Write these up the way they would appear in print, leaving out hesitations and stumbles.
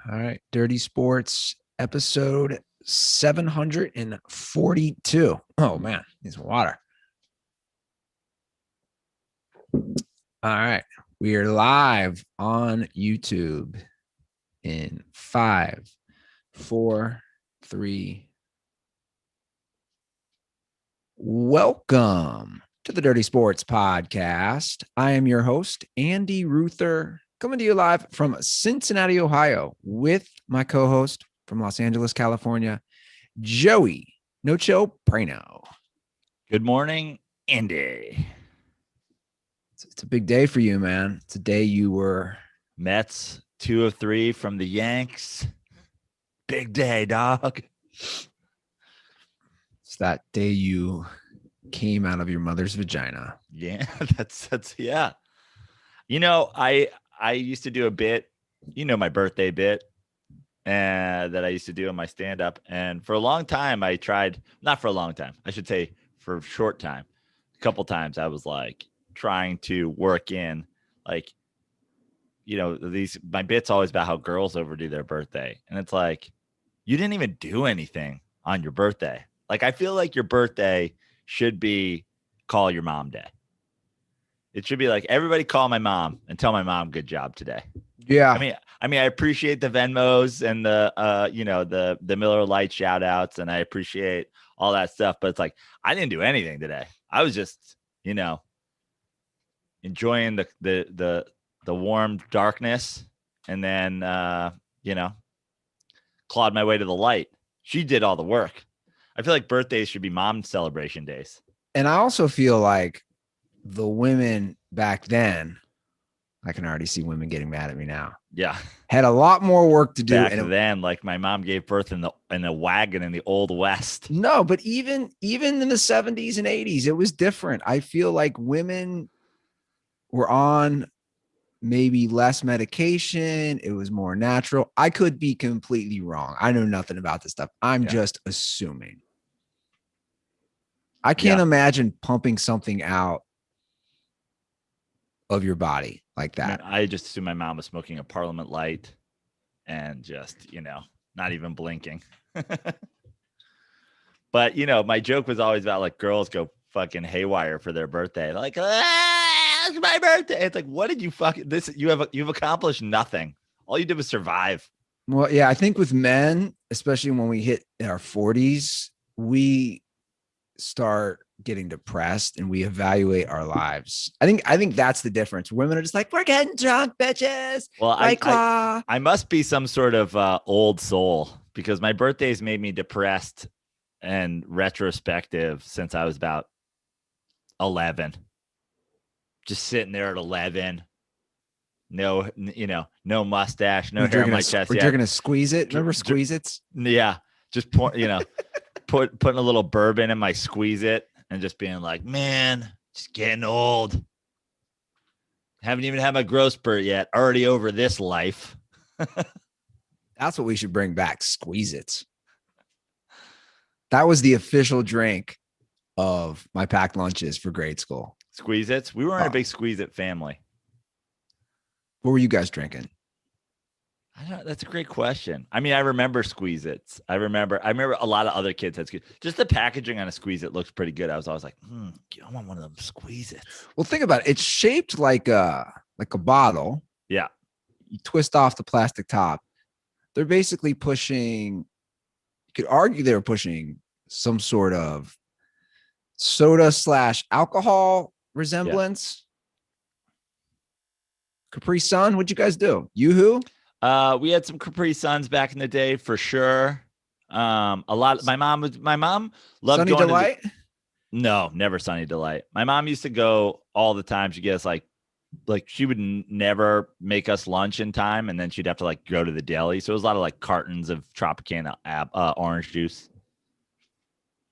All right. Dirty Sports episode 742. Oh, man. Need some water. All right. We are live on YouTube in 5, 4, 3. Welcome to the Dirty Sports Podcast. I am your host, Andy Ruther, coming to you live from Cincinnati, Ohio, with my co-host from Los Angeles, California, Joey No Chill Praino. Good morning, Andy. It's a big day for you, man. It's a day you were Mets 2 of 3 from the Yanks. Big day, dog. It's that day you came out of your mother's vagina. Yeah, that's yeah. You know, I used to do a bit, my birthday bit, that I used to do in my stand-up. And for a long time, I tried, not for a long time, I should say for a short time, a couple times I was like trying to work in like, my bit's always about how girls overdo their birthday. And it's like, you didn't even do anything on your birthday. Like, I feel like your birthday should be call your mom day. It should be like, everybody call my mom and tell my mom good job today. Yeah. I mean, I appreciate the Venmos and the Miller Lite shout outs, and I appreciate all that stuff. But it's like, I didn't do anything today. I was just, enjoying the warm darkness, and then, clawed my way to the light. She did all the work. I feel like birthdays should be mom celebration days. And I also feel like the women back then, I can already see women getting mad at me now. Yeah. Had a lot more work to do. Back then, like my mom gave birth in a wagon in the Old West. No, but even in the 70s and 80s, it was different. I feel like women were on maybe less medication. It was more natural. I could be completely wrong. I know nothing about this stuff. I'm just assuming. I can't imagine pumping something out of your body like that. I just assume my mom was smoking a Parliament Light and just, not even blinking. But, my joke was always about like girls go fucking haywire for their birthday. Like, it's my birthday. It's like, what did you you've accomplished nothing. All you did was survive. Well, yeah, I think with men, especially when we hit our 40s, we start getting depressed and we evaluate our lives. I think that's the difference. Women are just like, we're getting drunk, bitches. Well, I must be some sort of old soul, because my birthdays made me depressed and retrospective since I was about 11. Just sitting there at 11. No, no mustache, no hair on my chest. You're gonna squeeze it. Remember Squeeze It's? Yeah, just putting a little bourbon in my Squeeze It and just being like, man, just getting old. Haven't even had my growth spurt yet. Already over this life. That's what we should bring back. Squeeze It. That was the official drink of my packed lunches for grade school. Squeeze Its. We weren't a big Squeeze It family. What were you guys drinking? I don't know. That's a great question. I mean, I remember Squeeze Its. I remember a lot of other kids had Squeeze. Just the packaging on a Squeeze It looks pretty good. I was always like, I want one of them Squeeze Its. Well, think about it. It's shaped like a bottle. Yeah. You twist off the plastic top. They're basically pushing, you could argue they were pushing some sort of soda/alcohol resemblance. Yeah. Capri Sun, what'd you guys do? Yoo-hoo? We had some Capri Suns back in the day for sure. A lot. My mom loved Sunny going Delight. No, never Sunny Delight. My mom used to go all the time. She gets like she would never make us lunch in time, and then she'd have to like go to the deli. So it was a lot of like cartons of Tropicana orange juice.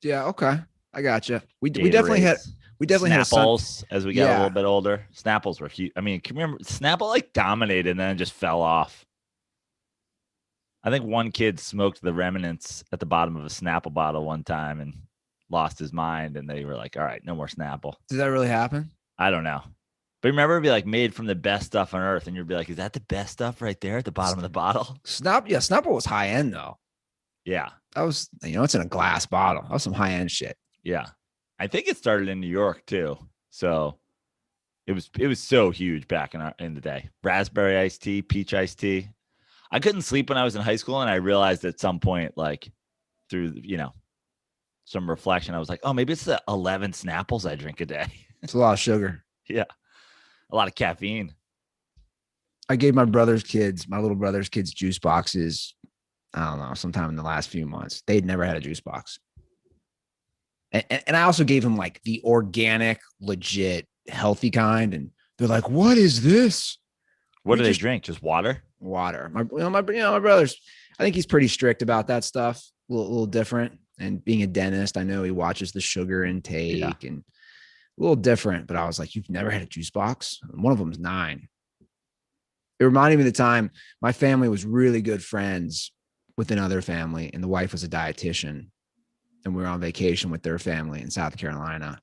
Yeah. Okay. I gotcha. We definitely had Snapples as we got a little bit older. Snapples were huge. I mean, can you remember Snapple like dominated and then just fell off? I think one kid smoked the remnants at the bottom of a Snapple bottle one time and lost his mind, and they were like, all right, no more Snapple. Did that really happen? I don't know. But remember, it'd be like made from the best stuff on earth, and you'd be like, "Is that the best stuff right there at the bottom of the bottle?" Snapple was high end though. Yeah, That was, it's in a glass bottle. That was some high end shit. yeah. I think it started in New York too, so it was so huge back in the day. Raspberry iced tea, peach iced tea. I couldn't sleep when I was in high school, and I realized at some point, like through some reflection, I was like, "Oh, maybe it's the 11 Snapples I drink a day." It's a lot of sugar. Yeah, a lot of caffeine. I gave my little brother's kids juice boxes. I don't know, sometime in the last few months. They'd never had a juice box. And I also gave them like the organic, legit, healthy kind. And they're like, what is this? What do they drink? Just water? Water. My brother's, I think he's pretty strict about that stuff. A little different. And being a dentist, I know he watches the sugar intake and a little different. But I was like, you've never had a juice box? One of them's 9. It reminded me of the time my family was really good friends with another family, and the wife was a dietitian, and we were on vacation with their family in South Carolina.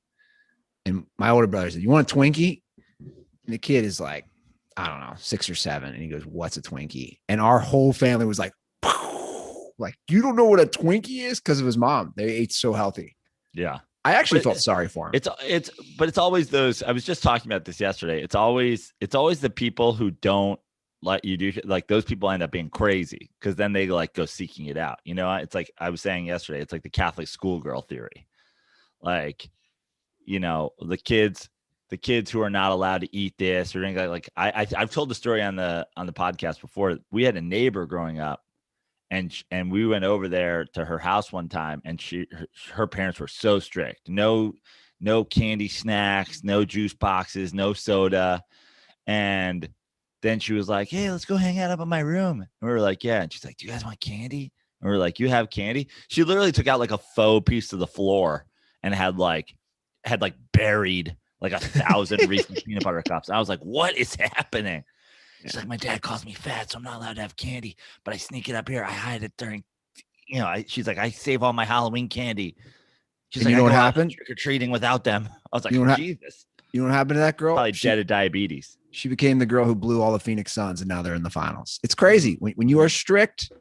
And my older brother said, "You want a Twinkie?" And the kid is like, I don't know, 6 or 7. And he goes, "What's a Twinkie?" And our whole family was like, like, "You don't know what a Twinkie is?" Because of his mom. They ate so healthy. Yeah. I actually felt sorry for him. It's always those. I was just talking about this yesterday. It's always the people who don't let you do, like, those people end up being crazy because then they like go seeking it out. It's like I was saying yesterday, it's like the Catholic schoolgirl theory. Like, the kids who are not allowed to eat this or anything. Like I've told the story on the podcast before. We had a neighbor growing up, and we went over there to her house one time, and her parents were so strict. No candy snacks, no juice boxes, no soda. And then she was like, "Hey, let's go hang out up in my room." And we were like, "Yeah." And she's like, "Do you guys want candy?" And we are like, "You have candy?" She literally took out like a faux piece of the floor and had buried like 1,000 Reese's peanut butter cups. I was like, "What is happening?" She's like, "My dad calls me fat, so I'm not allowed to have candy, but I sneak it up here. I hide it during, she's like, I save all my Halloween candy." She's and like, you know "I what go happened? trick or treating without them." I was like, Jesus. You know what happened to that girl? Probably dead of diabetes. She became the girl who blew all the Phoenix Suns, and now they're in the finals. It's crazy. When you are strict.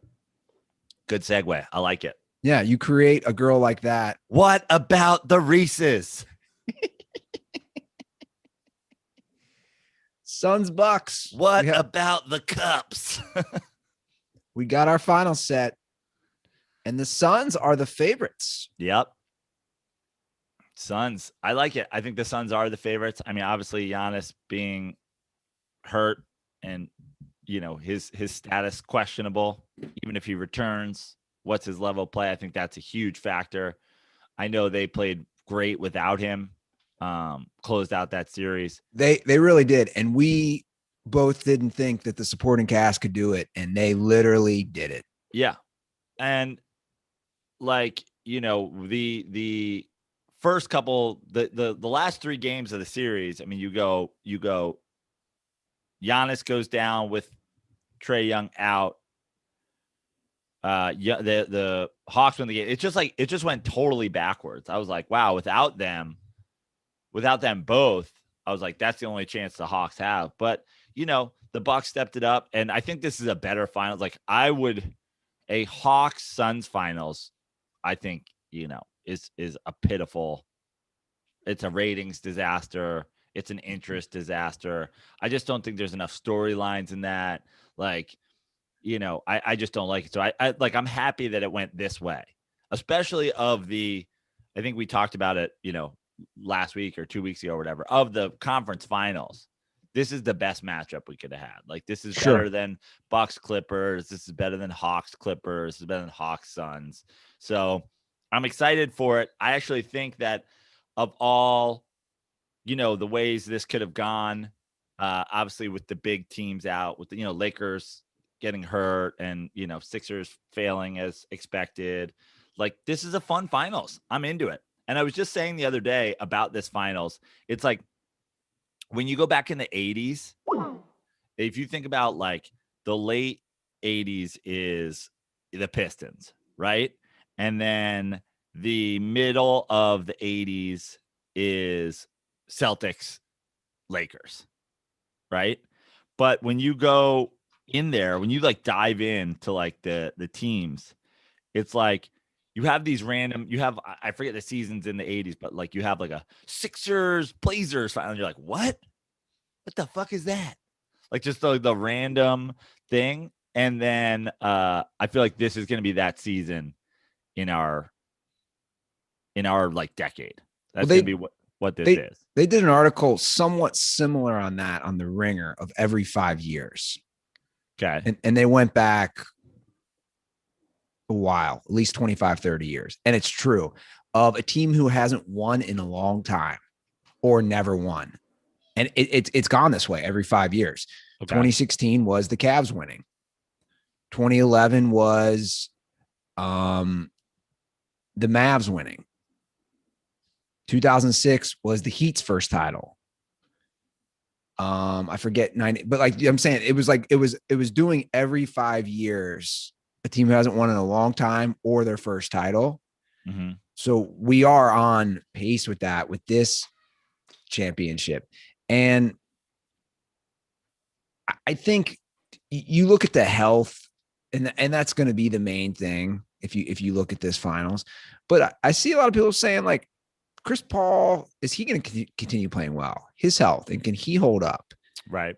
Good segue. I like it. Yeah, you create a girl like that. What about the Reese's? Suns Bucks. What about the cups? We got our final set, and the Suns are the favorites. Yep. Suns. I like it. I think the Suns are the favorites. I mean, obviously Giannis being hurt and his status questionable, even if he returns, what's his level of play? I think that's a huge factor. I know they played great without him. Closed out that series. They really did. And we both didn't think that the supporting cast could do it, and they literally did it. Yeah. And like, the first couple, the last 3 games of the series, I mean, you go Giannis goes down with Trae Young out. The Hawks win the game. It's just like it just went totally backwards. I was like, wow, without them both, I was like, that's the only chance the Hawks have. But the Bucks stepped it up, and I think this is a better finals. Like a Hawks Suns finals, I think is a pitiful. It's a ratings disaster. It's an interest disaster. I just don't think there's enough storylines in that. Like, I just don't like it. So I'm happy that it went this way, especially I think we talked about it, last week or 2 weeks ago or whatever, of the conference finals. This is the best matchup we could have had. Like, this is better than Bucks Clippers. This is better than Hawks Clippers. This is better than Hawks Suns. So I'm excited for it. I actually think that of all, the ways this could have gone, obviously with the big teams out, with the, Lakers getting hurt and, Sixers failing as expected. Like, this is a fun finals. I'm into it. And I was just saying the other day about this finals, it's like when you go back in the 80s, if you think about like the late 80s is the Pistons, right? And then the middle of the 80s is Celtics Lakers, right? But when you go in there, when you like dive into like the teams, it's like you have these random, you have, I forget the seasons in the 80s, but like you have like a Sixers Blazers final, and you're like, what the fuck is that? Like just the random thing. And then I feel like this is going to be that season in our like decade. Well, That's going to be what this is. They did an article somewhat similar on that on the Ringer of every 5 years. Okay. And they went back a while, at least 25, 30 years. And it's true of a team who hasn't won in a long time or never won. And it's gone this way every 5 years. Okay. 2016 was the Cavs winning. 2011 was the Mavs winning. 2006 was the Heat's first title. I forget 90, but like I'm saying, it was doing every 5 years a team who hasn't won in a long time or their first title. Mm-hmm. So we are on pace with that with this championship. And I think you look at the health, and that's going to be the main thing if you look at this finals. But I see a lot of people saying like, Chris Paul, is he going to continue playing well? His health, and can he hold up? Right.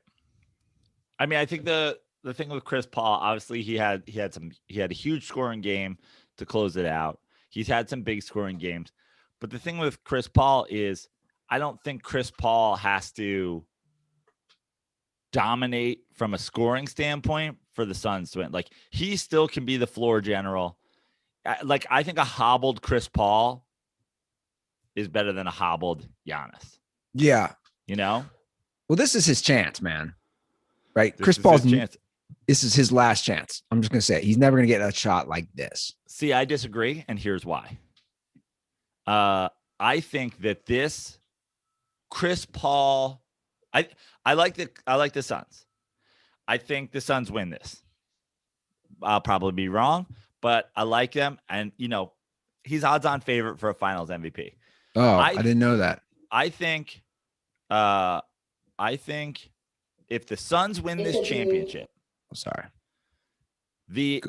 I mean, I think the thing with Chris Paul, obviously he had a huge scoring game to close it out. He's had some big scoring games, but the thing with Chris Paul is I don't think Chris Paul has to dominate from a scoring standpoint for the Suns to win. Like he still can be the floor general. Like I think a hobbled Chris Paul is better than a hobbled Giannis. Yeah. You know? Well, this is his chance, man. Right? Chris Paul's chance. This is his last chance. I'm just going to say it. He's never going to get a shot like this. See, I disagree, and here's why. I think that this Chris Paul, I like the Suns. I think the Suns win this. I'll probably be wrong, but I like them, and he's odds-on favorite for a Finals MVP. Oh, I didn't know that. I think if the Suns win this championship, the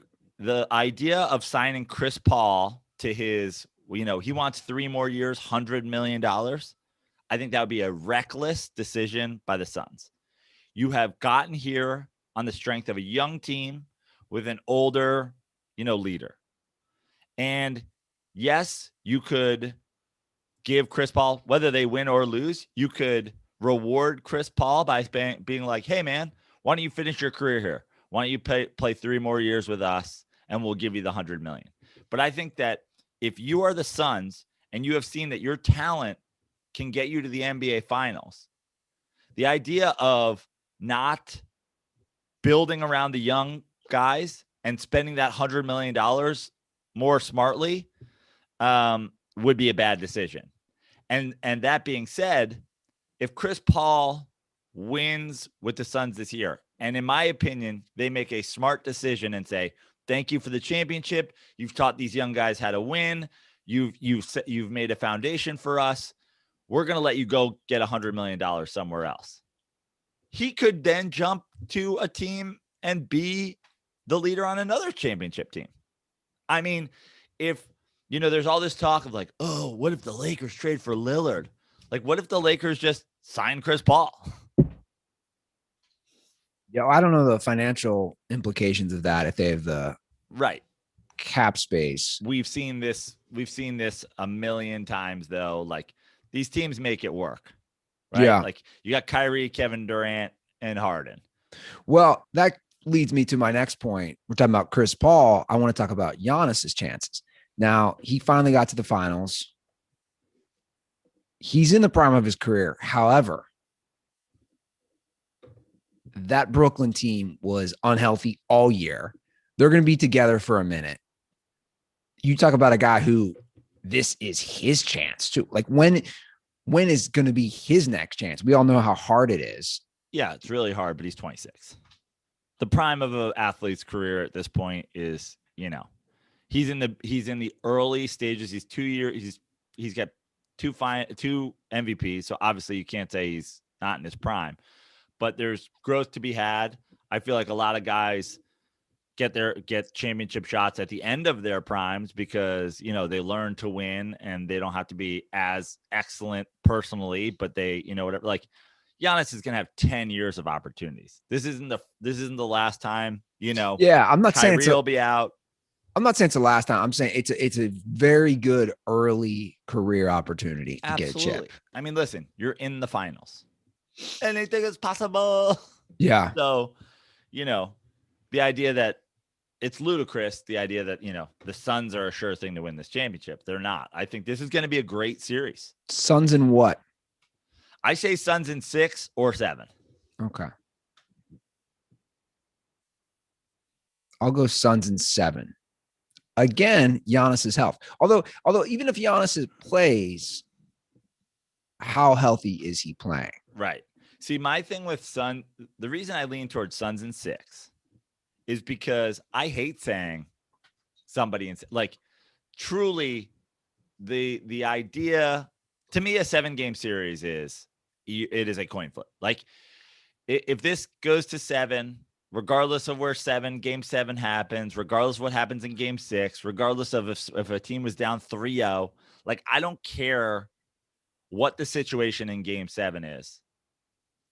idea of signing Chris Paul to his, he wants 3 more years, $100 million. I think that would be a reckless decision by the Suns. You have gotten here on the strength of a young team with an older, leader. And yes, you could give Chris Paul, whether they win or lose, you could reward Chris Paul by being like, hey, man, why don't you finish your career here? Why don't you play 3 more years with us and we'll give you the $100 million. But I think that if you are the Suns and you have seen that your talent can get you to the NBA Finals, the idea of not building around the young guys and spending that $100 million more smartly would be a bad decision. And that being said, if Chris Paul wins with the Suns this year, and in my opinion, they make a smart decision and say, thank you for the championship. You've taught these young guys how to win. You've made a foundation for us. We're going to let you go get $100 million somewhere else. He could then jump to a team and be the leader on another championship team. I mean, if, there's all this talk of like, oh, what if the Lakers trade for Lillard? Like, what if the Lakers just sign Chris Paul? Yeah, I don't know the financial implications of that if they have the right cap space. We've seen this a million times though. Like these teams make it work. Right? Yeah. Like you got Kyrie, Kevin Durant, and Harden. Well, that leads me to my next point. We're talking about Chris Paul. I want to talk about Giannis's chances. Now, he finally got to the finals. He's in the prime of his career. However, that Brooklyn team was unhealthy all year. They're going to be together for a minute. You talk about a guy who this is his chance too. Like when is going to be his next chance? We all know how hard it is. Yeah, it's really hard, but he's 26. The prime of an athlete's career at this point is, he's in the early stages. He's 2 years. He's got two MVPs. So obviously you can't say he's not in his prime. But there's growth to be had. I feel like a lot of guys get championship shots at the end of their primes because, they learn to win and they don't have to be as excellent personally, but they, whatever, like Giannis is going to have 10 years of opportunities. This isn't the last time, Yeah, I'm not saying Kyrie will be out. I'm not saying it's the last time. I'm saying it's a very good early career opportunity to get a chip. I mean, listen, you're in the finals. Anything is possible. Yeah. So, the idea that it's ludicrous, the idea that, the Suns are a sure thing to win this championship. They're not. I think this is going to be a great series. Suns in what? I say Suns in 6 or 7. Okay. I'll go Suns in 7. Again, Giannis's health. Although even if Giannis plays, how healthy is he playing? Right. See, my thing with the reason I lean towards Suns in 6 is because I hate saying somebody like truly the idea to me, a 7-game series is a coin flip. Like if this goes to 7, regardless of where game 7 happens, regardless of what happens in game 6, regardless of if a team was down 3-0, like I don't care what the situation in game 7 is,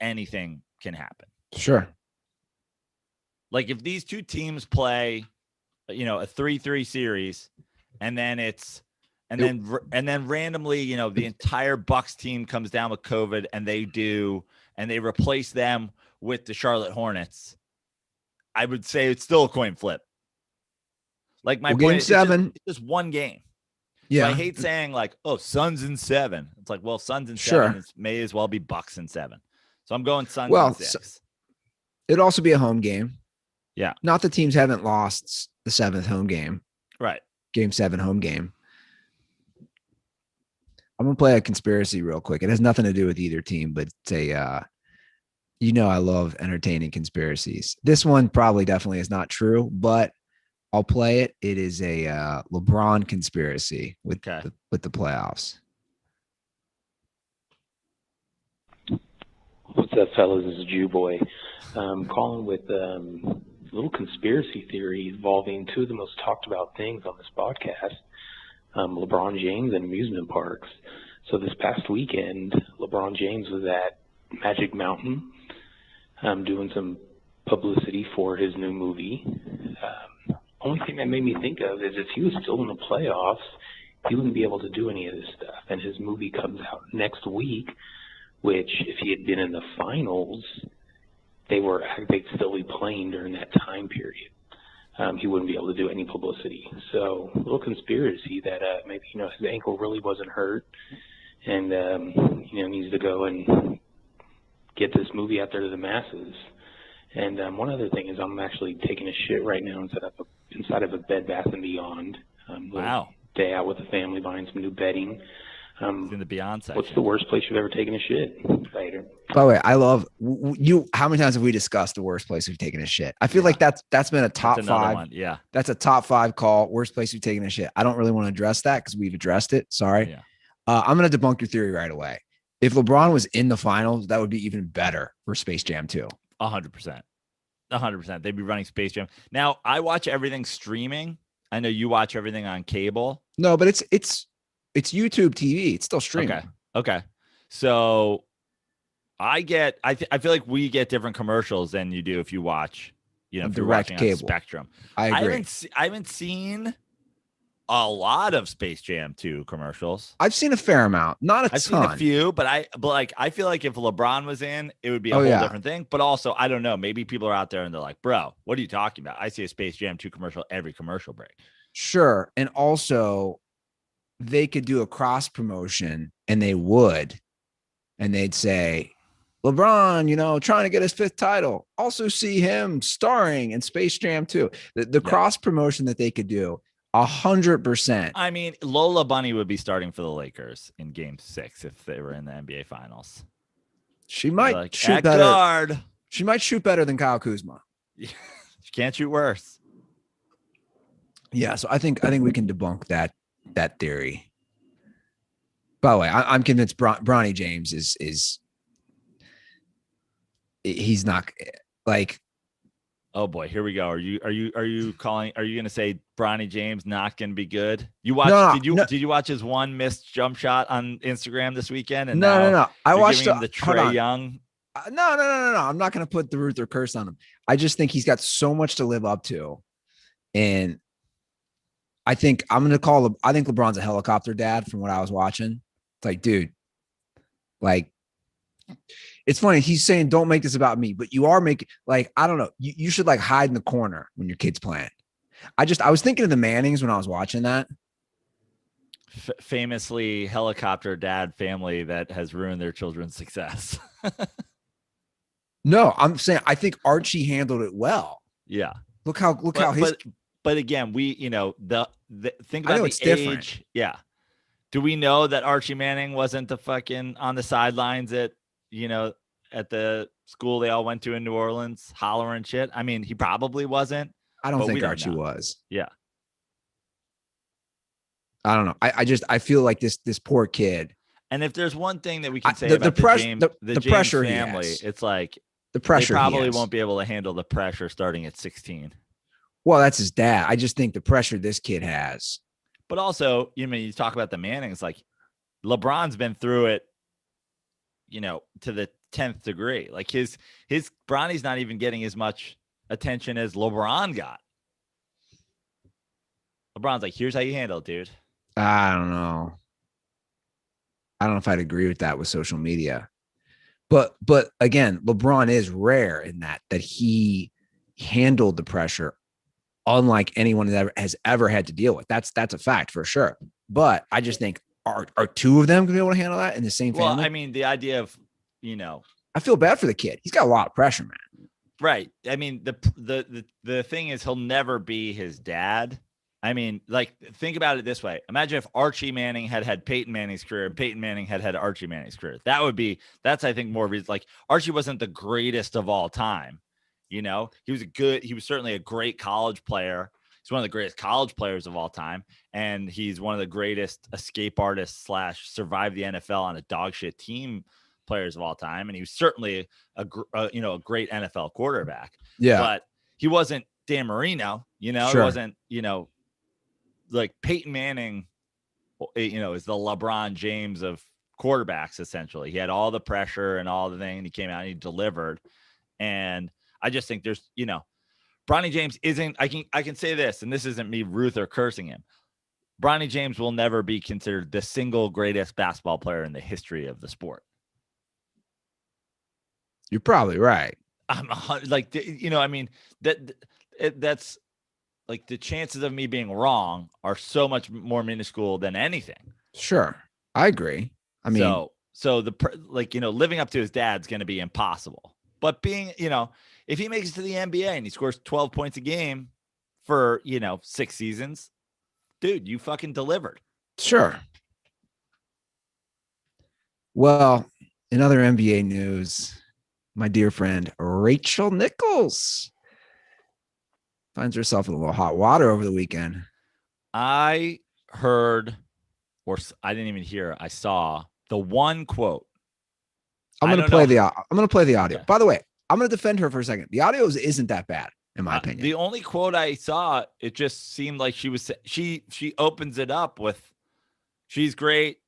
anything can happen. Sure. Like if these two teams play, a 3-3 series, and then then randomly, the entire Bucks team comes down with COVID and they replace them with the Charlotte Hornets, I would say it's still a coin flip. Like my point game 7, it's just one game. Yeah. So I hate saying like, oh, Suns in 7. It's like, well, Suns in Sure. 7 may as well be Bucks in 7. So I'm going Suns in 6. It'd also be a home game. Yeah. Not the teams haven't lost the 7th home game. Right. Game 7 home game. I'm going to play a conspiracy real quick. It has nothing to do with either team, but it's I love entertaining conspiracies. This one probably definitely is not true, but I'll play it. It is a LeBron conspiracy with the playoffs. What's up, fellas? This is Jew Boy. Calling with a little conspiracy theory involving two of the most talked about things on this podcast, LeBron James and amusement parks. So this past weekend, LeBron James was at Magic Mountain doing some publicity for his new movie. Only thing that made me think of is if he was still in the playoffs, he wouldn't be able to do any of this stuff. And his movie comes out next week, which if he had been in the finals, they'd still be playing during that time period. He wouldn't be able to do any publicity. So a little conspiracy that maybe, his ankle really wasn't hurt and, needs to go and get this movie out there to the masses. And one other thing is I'm actually taking a shit right now inside of a Bed Bath & Beyond. Wow. Day out with the family, buying some new bedding. In the Beyond section. What's the worst place you've ever taken a shit? Later. By the way, I love you. How many times have we discussed the worst place we've taken a shit? I feel like that's been a top 5. One. Yeah. That's a top 5 call. Worst place we've taken a shit. I don't really want to address that because we've addressed it. Sorry. Yeah. I'm going to debunk your theory right away. If LeBron was in the finals, that would be even better for Space Jam 2. 100%. 100%. They'd be running Space Jam. Now, I watch everything streaming. I know you watch everything on cable. No, but it's YouTube TV. It's still streaming. Okay. So I feel like we get different commercials than you do if you watch, if you're direct watching cable. On Spectrum. I agree. I haven't seen a lot of Space Jam 2 commercials. I've seen a fair amount, not a ton. I've seen a few, but I feel like if LeBron was in, it would be a whole different thing. But also, I don't know. Maybe people are out there and they're like, bro, what are you talking about? I see a Space Jam 2 commercial every commercial break. Sure. And also, they could do a cross promotion and they'd say, LeBron, trying to get his 5th title. Also see him starring in Space Jam 2. The cross promotion that they could do, 100%. I mean, Lola Bunny would be starting for the Lakers in Game 6 if they were in the NBA Finals. She might shoot better. Guard. She might shoot better than Kyle Kuzma. She can't shoot worse. Yeah, so I think we can debunk that theory. By the way, I'm convinced Bronny James is he's not like. Oh boy, here we go. Are you calling? Are you going to say Bronny James not going to be good? Did you watch his one missed jump shot on Instagram this weekend? And no. I watched him the Trae Young. No. I'm not going to put the Ruth or curse on him. I just think he's got so much to live up to, and I think I'm going to call him. I think LeBron's a helicopter dad from what I was watching. It's like, dude, like. It's funny. He's saying, don't make this about me, but you are making like, I don't know. You should like hide in the corner when your kid's playing. I was thinking of the Mannings when I was watching that. Famously helicopter dad family that has ruined their children's success. No, I'm saying, I think Archie handled it well. Yeah. Look how but again, we, think about the age. Different. Yeah. Do we know that Archie Manning wasn't the fucking on the sidelines at the school they all went to in New Orleans, hollering shit? I mean, he probably wasn't. I don't think Archie was. Yeah. I don't know. I feel like this poor kid. And if there's one thing that we can say about the James pressure family, it's like the pressure. They probably won't be able to handle the pressure starting at 16. Well, that's his dad. I just think the pressure this kid has. But also, you talk about the Mannings, like LeBron's been through it, to the 10th degree. Like his Bronny's not even getting as much attention as LeBron got. LeBron's like, here's how you handle it, dude. I don't know. I don't know if I'd agree with that with social media. But again, LeBron is rare in that he handled the pressure unlike anyone that has ever had to deal with. That's a fact for sure. But I just think are two of them going to be able to handle that in the same family? Well, I mean, the idea of, I feel bad for the kid. He's got a lot of pressure, man. Right. I mean, the thing is he'll never be his dad. I mean, like, think about it this way. Imagine if Archie Manning had Peyton Manning's career and Peyton Manning had Archie Manning's career. That's I think more reason. Like, Archie wasn't the greatest of all time. He was certainly a great college player. He's one of the greatest college players of all time. And he's one of the greatest escape artists / survive the NFL on a dog shit team players of all time. And he was certainly a great NFL quarterback. Yeah. But he wasn't Dan Marino, Sure. He wasn't, like Peyton Manning, is the LeBron James of quarterbacks, essentially. He had all the pressure and all the thing, and he came out and he delivered. And I just think there's, Bronny James isn't, I can say this, and this isn't me Ruth or cursing him. Bronny James will never be considered the single greatest basketball player in the history of the sport. You're probably right. I'm like, I mean, that's like the chances of me being wrong are so much more minuscule than anything. Sure. I agree. I mean, so living up to his dad's going to be impossible, but being, if he makes it to the NBA and he scores 12 points a game for, 6 seasons, dude, you fucking delivered. Sure. Well, in other NBA news, my dear friend, Rachel Nichols finds herself in a little hot water over the weekend. I heard, or I didn't even hear, I saw the one quote. I'm going to play the audio. Okay. By the way, I'm going to defend her for a second. The audio isn't that bad, in my opinion. The only quote I saw, it just seemed like she opens it up with, she's great.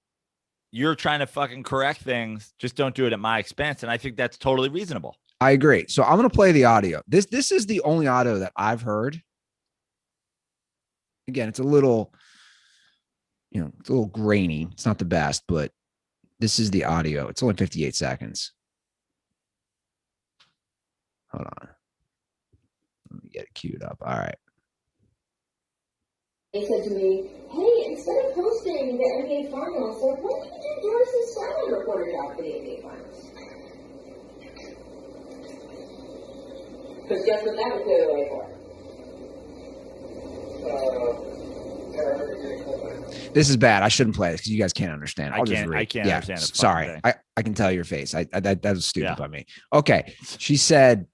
You're trying to fucking correct things. Just don't do it at my expense. And I think that's totally reasonable. I agree. So I'm going to play the audio. This is the only audio that I've heard. Again, it's a little, it's a little grainy. It's not the best, but this is the audio. It's only 58 seconds. Hold on. Let me get it queued up. All right. They said to me, hey, instead of hosting the NBA Finals, why don't you do Doris' silent reporter job for the NBA Finals? Because guess what that would clear the way for? This is bad. I shouldn't play this because you guys can't understand. I can't understand. Sorry. I can tell your face. That was stupid by me. Okay. She said,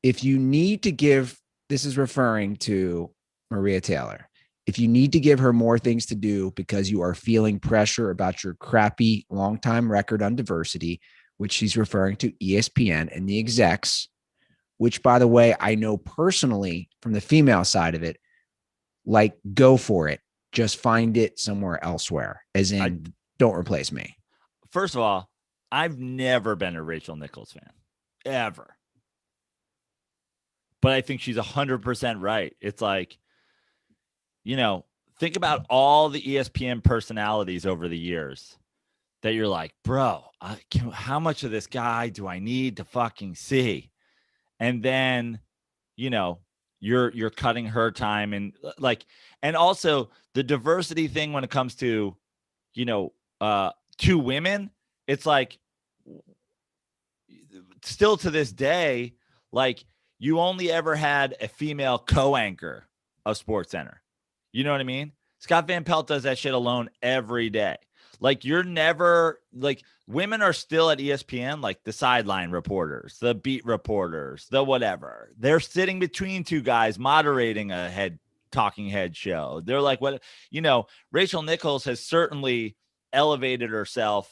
if you need to give, this is referring to Maria Taylor. If you need to give her more things to do because you are feeling pressure about your crappy long-time record on diversity, which she's referring to ESPN and the execs, which, by the way, I know personally from the female side of it, like, go for it. Just find it somewhere elsewhere, as in don't replace me. First of all, I've never been a Rachel Nichols fan, ever. But I think she's 100% right. It's like, think about all the ESPN personalities over the years that you're like, bro, how much of this guy do I need to fucking see? And then, you're cutting her time, and and also the diversity thing when it comes to, two women, it's like, still to this day, like, you only ever had a female co-anchor of SportsCenter. You know what I mean? Scott Van Pelt does that shit alone every day. Like, you're never, like, women are still at ESPN, like the sideline reporters, the beat reporters, the whatever. They're sitting between two guys moderating a talking head show. They're like, what, Rachel Nichols has certainly elevated herself,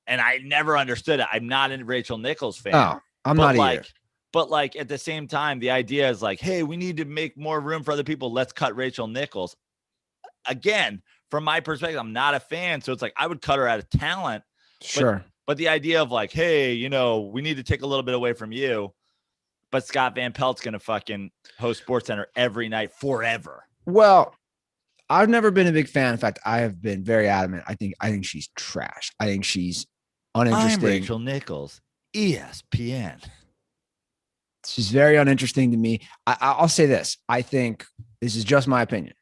and I never understood it. I'm not a Rachel Nichols fan. Oh, I'm not either. But like, at the same time, the idea is like, hey, we need to make more room for other people. Let's cut Rachel Nichols. Again, from my perspective, I'm not a fan. So it's like, I would cut her out of talent. Sure. But the idea of like, hey, we need to take a little bit away from you, but Scott Van Pelt's going to fucking host SportsCenter every night forever. Well, I've never been a big fan. In fact, I have been very adamant. I think she's trash. I think she's uninteresting. I'm Rachel Nichols, ESPN. She's very uninteresting to me. I'll say this. I think this is just my opinion.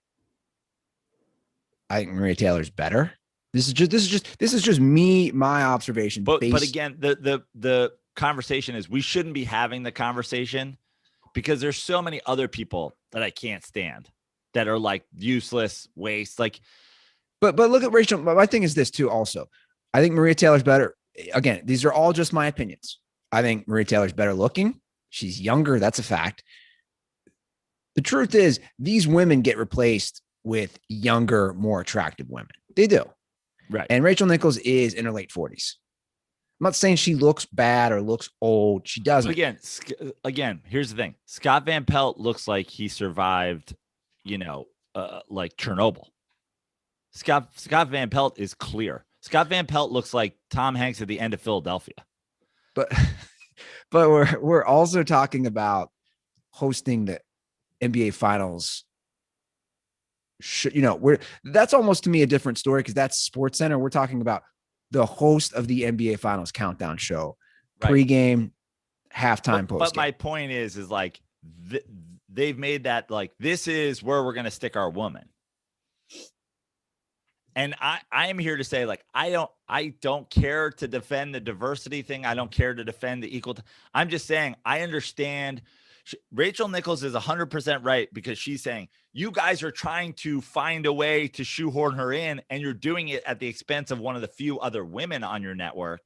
I think Maria Taylor's better. This is just me, my observation. But again, the conversation is, we shouldn't be having the conversation because there's so many other people that I can't stand that are like useless waste. Like, but look at Rachel. My thing is this too. Also, I think Maria Taylor's better. Again, these are all just my opinions. I think Maria Taylor's better looking. She's younger. That's a fact. The truth is, these women get replaced with younger, more attractive women. They do. Right. And Rachel Nichols is in her late 40s. I'm not saying she looks bad or looks old. She doesn't. Again, here's the thing. Scott Van Pelt looks like he survived, like Chernobyl. Scott Van Pelt is clear. Scott Van Pelt looks like Tom Hanks at the end of Philadelphia. But we're also talking about hosting the NBA Finals. That's almost to me a different story, because that's SportsCenter. We're talking about the host of the NBA Finals countdown show, right? Pre-game, halftime, post-game. But my point is like, they've made that like, this is where we're going to stick our woman. And I am here to say, like, I don't care to defend the diversity thing. I don't care to defend the equal. I'm just saying, I understand. Rachel Nichols is 100% right, because she's saying, you guys are trying to find a way to shoehorn her in, and you're doing it at the expense of one of the few other women on your network.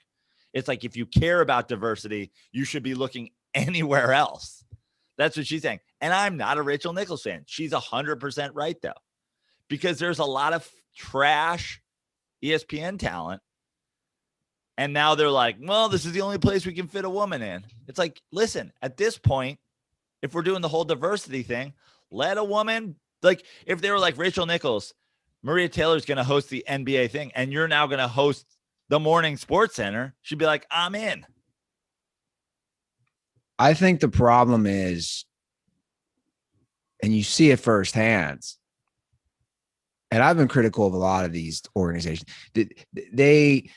It's like, if you care about diversity, you should be looking anywhere else. That's what she's saying. And I'm not a Rachel Nichols fan. She's 100% right, though, because there's a lot of trash ESPN talent. And now they're like, well, this is the only place we can fit a woman in. It's like, listen, at this point, if we're doing the whole diversity thing, let a woman, like, if they were like, Rachel Nichols, Maria Taylor's going to host the NBA thing, and you're now going to host the morning SportsCenter, she'd be like, I'm in. I think the problem is, and you see it firsthand, and I've been critical of a lot of these organizations, they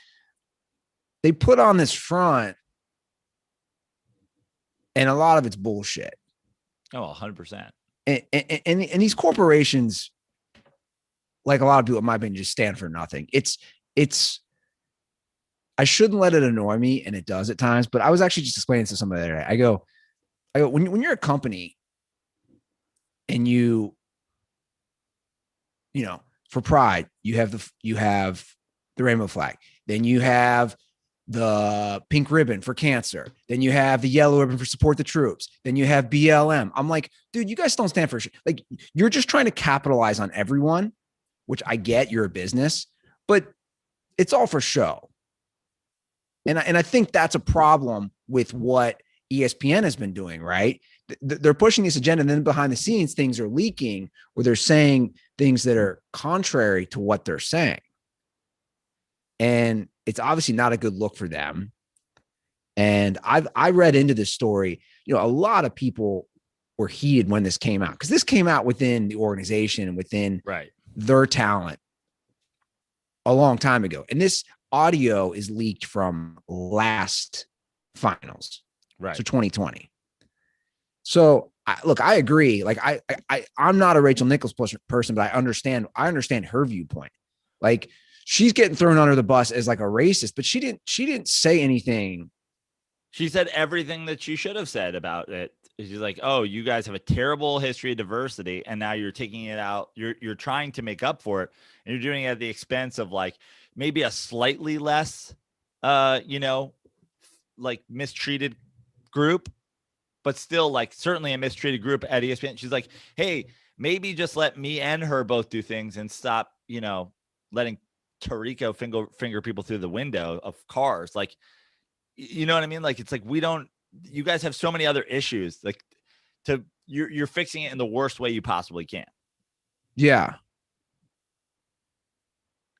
put on this front, and a lot of it's bullshit. Oh, 100%. And these corporations, like a lot of people, in my opinion, just stand for nothing. I shouldn't let it annoy me, and it does at times, but I was actually just explaining to somebody the other day. I go, when you're a company and you for pride, you have the rainbow flag, then you have the pink ribbon for cancer, then you have the yellow ribbon for support the troops, then you have BLM. I'm like, dude, you guys don't stand for shit. Like, you're just trying to capitalize on everyone, which I get, you're a business, but it's all for show. And I think that's a problem with what ESPN has been doing, right? They're pushing this agenda, and then behind the scenes, things are leaking where they're saying things that are contrary to what they're saying. And it's obviously not a good look for them. And I read into this story, you know, a lot of people were heated when this came out, because this came out within the organization and within their talent a long time ago. And this audio is leaked from last finals, right? So 2020. So look, I agree. Like I'm not a Rachel Nichols person, but I understand her viewpoint. Like she's getting thrown under the bus as like a racist, but she didn't say anything. She said everything that she should have said about it. She's like, oh, you guys have a terrible history of diversity, and now you're taking it out. You're trying to make up for it, and you're doing it at the expense of like maybe a slightly less, like mistreated group, but still like certainly a mistreated group at ESPN. She's like, hey, maybe just let me and her both do things and stop, letting Tarico finger people through the window of cars. Like, you know what I mean? Like, it's like, you guys have so many other issues. Like you're fixing it in the worst way you possibly can. Yeah.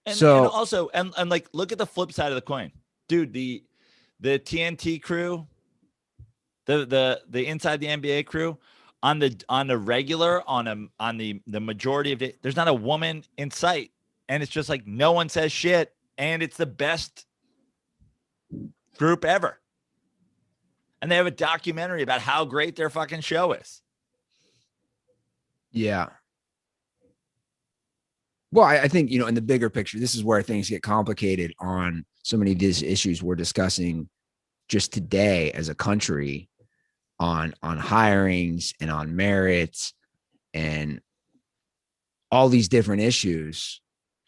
And also like, look at the flip side of the coin, dude. The TNT crew, the inside the NBA crew, on the regular, on the majority of it, there's not a woman in sight, and it's just like no one says shit, and it's the best group ever. And they have a documentary about how great their fucking show is. Yeah. Well, I think, in the bigger picture, this is where things get complicated on so many of these issues we're discussing just today as a country, on hirings and on merits and all these different issues,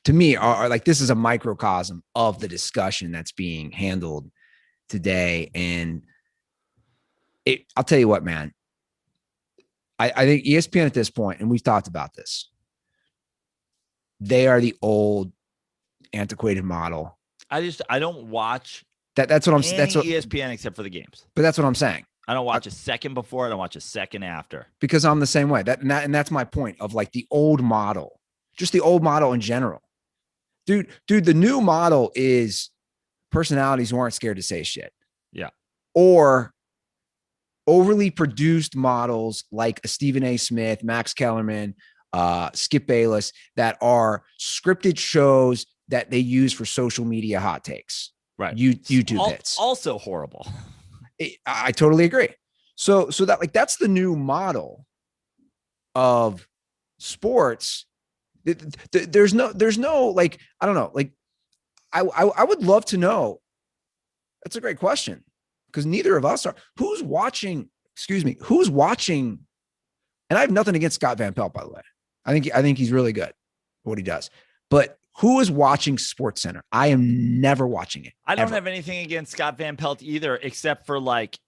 to me are like, this is a microcosm of the discussion that's being handled today. And I'll tell you what, man, I think ESPN at this point, and we've talked about this, they are the old antiquated model. I don't watch that's what I'm that's what ESPN except for the games. But that's what I'm saying. I don't watch a second before. I don't watch a second after. Because I'm the same way. And that's my point of like the old model, just the old model in general. Dude, the new model is personalities who aren't scared to say shit. Yeah. Or overly produced models like a Stephen A. Smith, Max Kellerman, Skip Bayless, that are scripted shows that they use for social media hot takes. Right. YouTube hits. Also horrible. I totally agree. So that like, that's the new model of sports. There's no like, I don't know. Like I would love to know. That's a great question, because neither of us are. Who's watching? And I have nothing against Scott Van Pelt, by the way. I think he's really good at what he does. But who is watching SportsCenter? I am never watching it. I don't have anything against Scott Van Pelt either, except for like,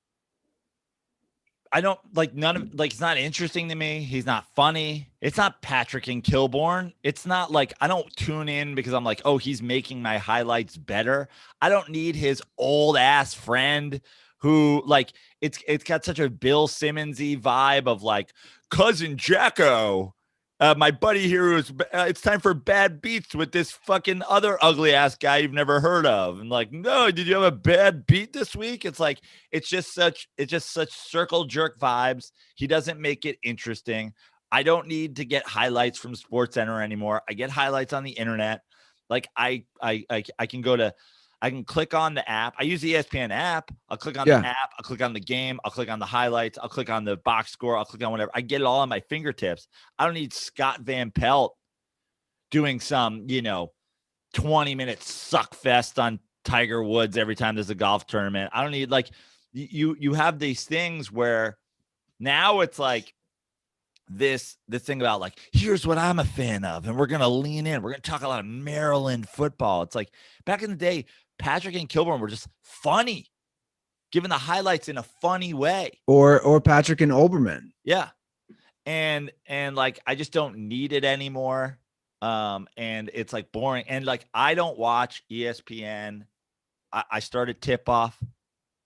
I don't like none of like, it's not interesting to me. He's not funny. It's not Patrick and Kilborn. It's not like, I don't tune in because I'm like, oh, he's making my highlights better. I don't need his old ass friend who like, it's got such a Bill Simmons-y vibe of like, cousin Jacko. My buddy here is, it's time for bad beats with this fucking other ugly ass guy you've never heard of. And like, no, did you have a bad beat this week? It's like, it's just such circle jerk vibes. He doesn't make it interesting. I don't need to get highlights from SportsCenter anymore. I get highlights on the internet. Like I can click on the app. I use the ESPN app. I'll click on the app. I'll click on the game. I'll click on the highlights. I'll click on the box score. I'll click on whatever. I get it all on my fingertips. I don't need Scott Van Pelt doing some, 20-minute suck fest on Tiger Woods every time there's a golf tournament. I don't need like you have these things where now it's like this thing about like, here's what I'm a fan of. And we're going to lean in. We're going to talk a lot of Maryland football. It's like back in the day, Patrick and Kilborn were just funny, giving the highlights in a funny way. Or Patrick and Olbermann. Yeah. And like, I just don't need it anymore. And it's like boring. And like, I don't watch ESPN. I start at tip off.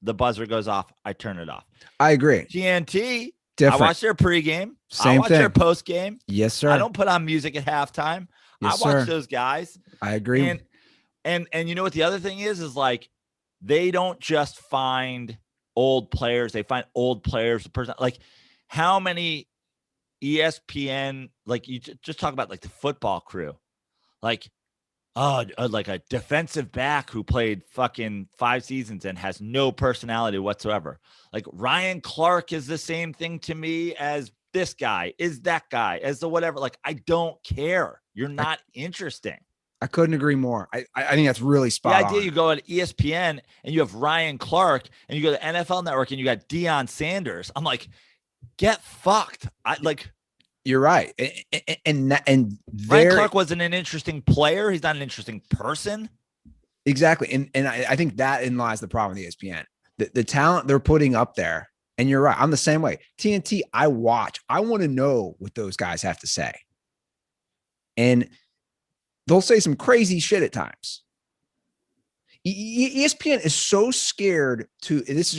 The buzzer goes off. I turn it off. I agree. TNT. Different. I watch their pregame. Same I watch thing. their postgame. Yes, sir. I don't put on music at halftime. Yes, I watch sir. those guys. I agree. And you know what the other thing is like they don't just find old players. They find old players. Like how many ESPN, like you just talk about like the football crew, like like a defensive back who played fucking 5 seasons and has no personality whatsoever. Like Ryan Clark is the same thing to me as this guy, is that guy, as the whatever. Like, I don't care. You're not interesting. I couldn't agree more. I think that's really spot on. The idea you go at ESPN and you have Ryan Clark and you go to NFL Network and you got Deion Sanders. I'm like, get fucked. You're right. And Ryan Clark wasn't an interesting player. He's not an interesting person. Exactly. And I think that in lies the problem with ESPN. The talent they're putting up there. And you're right. I'm the same way. TNT, I watch. I want to know what those guys have to say. And they'll say some crazy shit at times. ESPN is so scared to, this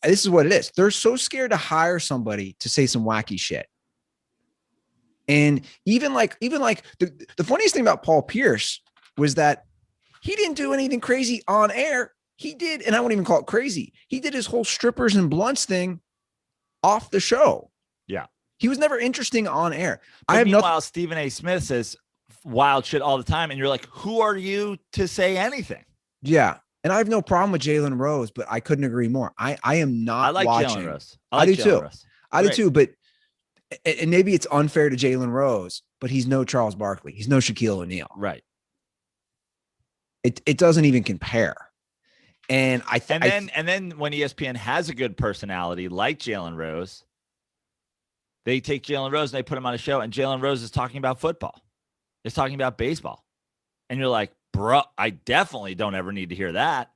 is what it is. They're so scared to hire somebody to say some wacky shit. And even like the funniest thing about Paul Pierce was that he didn't do anything crazy on air. He did, and I won't even call it crazy. He did his whole strippers and blunts thing off the show. Yeah. He was never interesting on air. But meanwhile, Stephen A. Smith says wild shit all the time. And you're like, who are you to say anything? Yeah. And I have no problem with Jalen Rose, but I couldn't agree more. I am not I like watching. Jalen Rose. I do too. I do Great. too. But and maybe it's unfair to Jalen Rose, but he's no Charles Barkley. He's no Shaquille O'Neal. Right. It doesn't even compare. And then when ESPN has a good personality like Jalen Rose, they take Jalen Rose and they put him on a show, and Jalen Rose is talking about football. He's talking about baseball. And you're like, bro, I definitely don't ever need to hear that.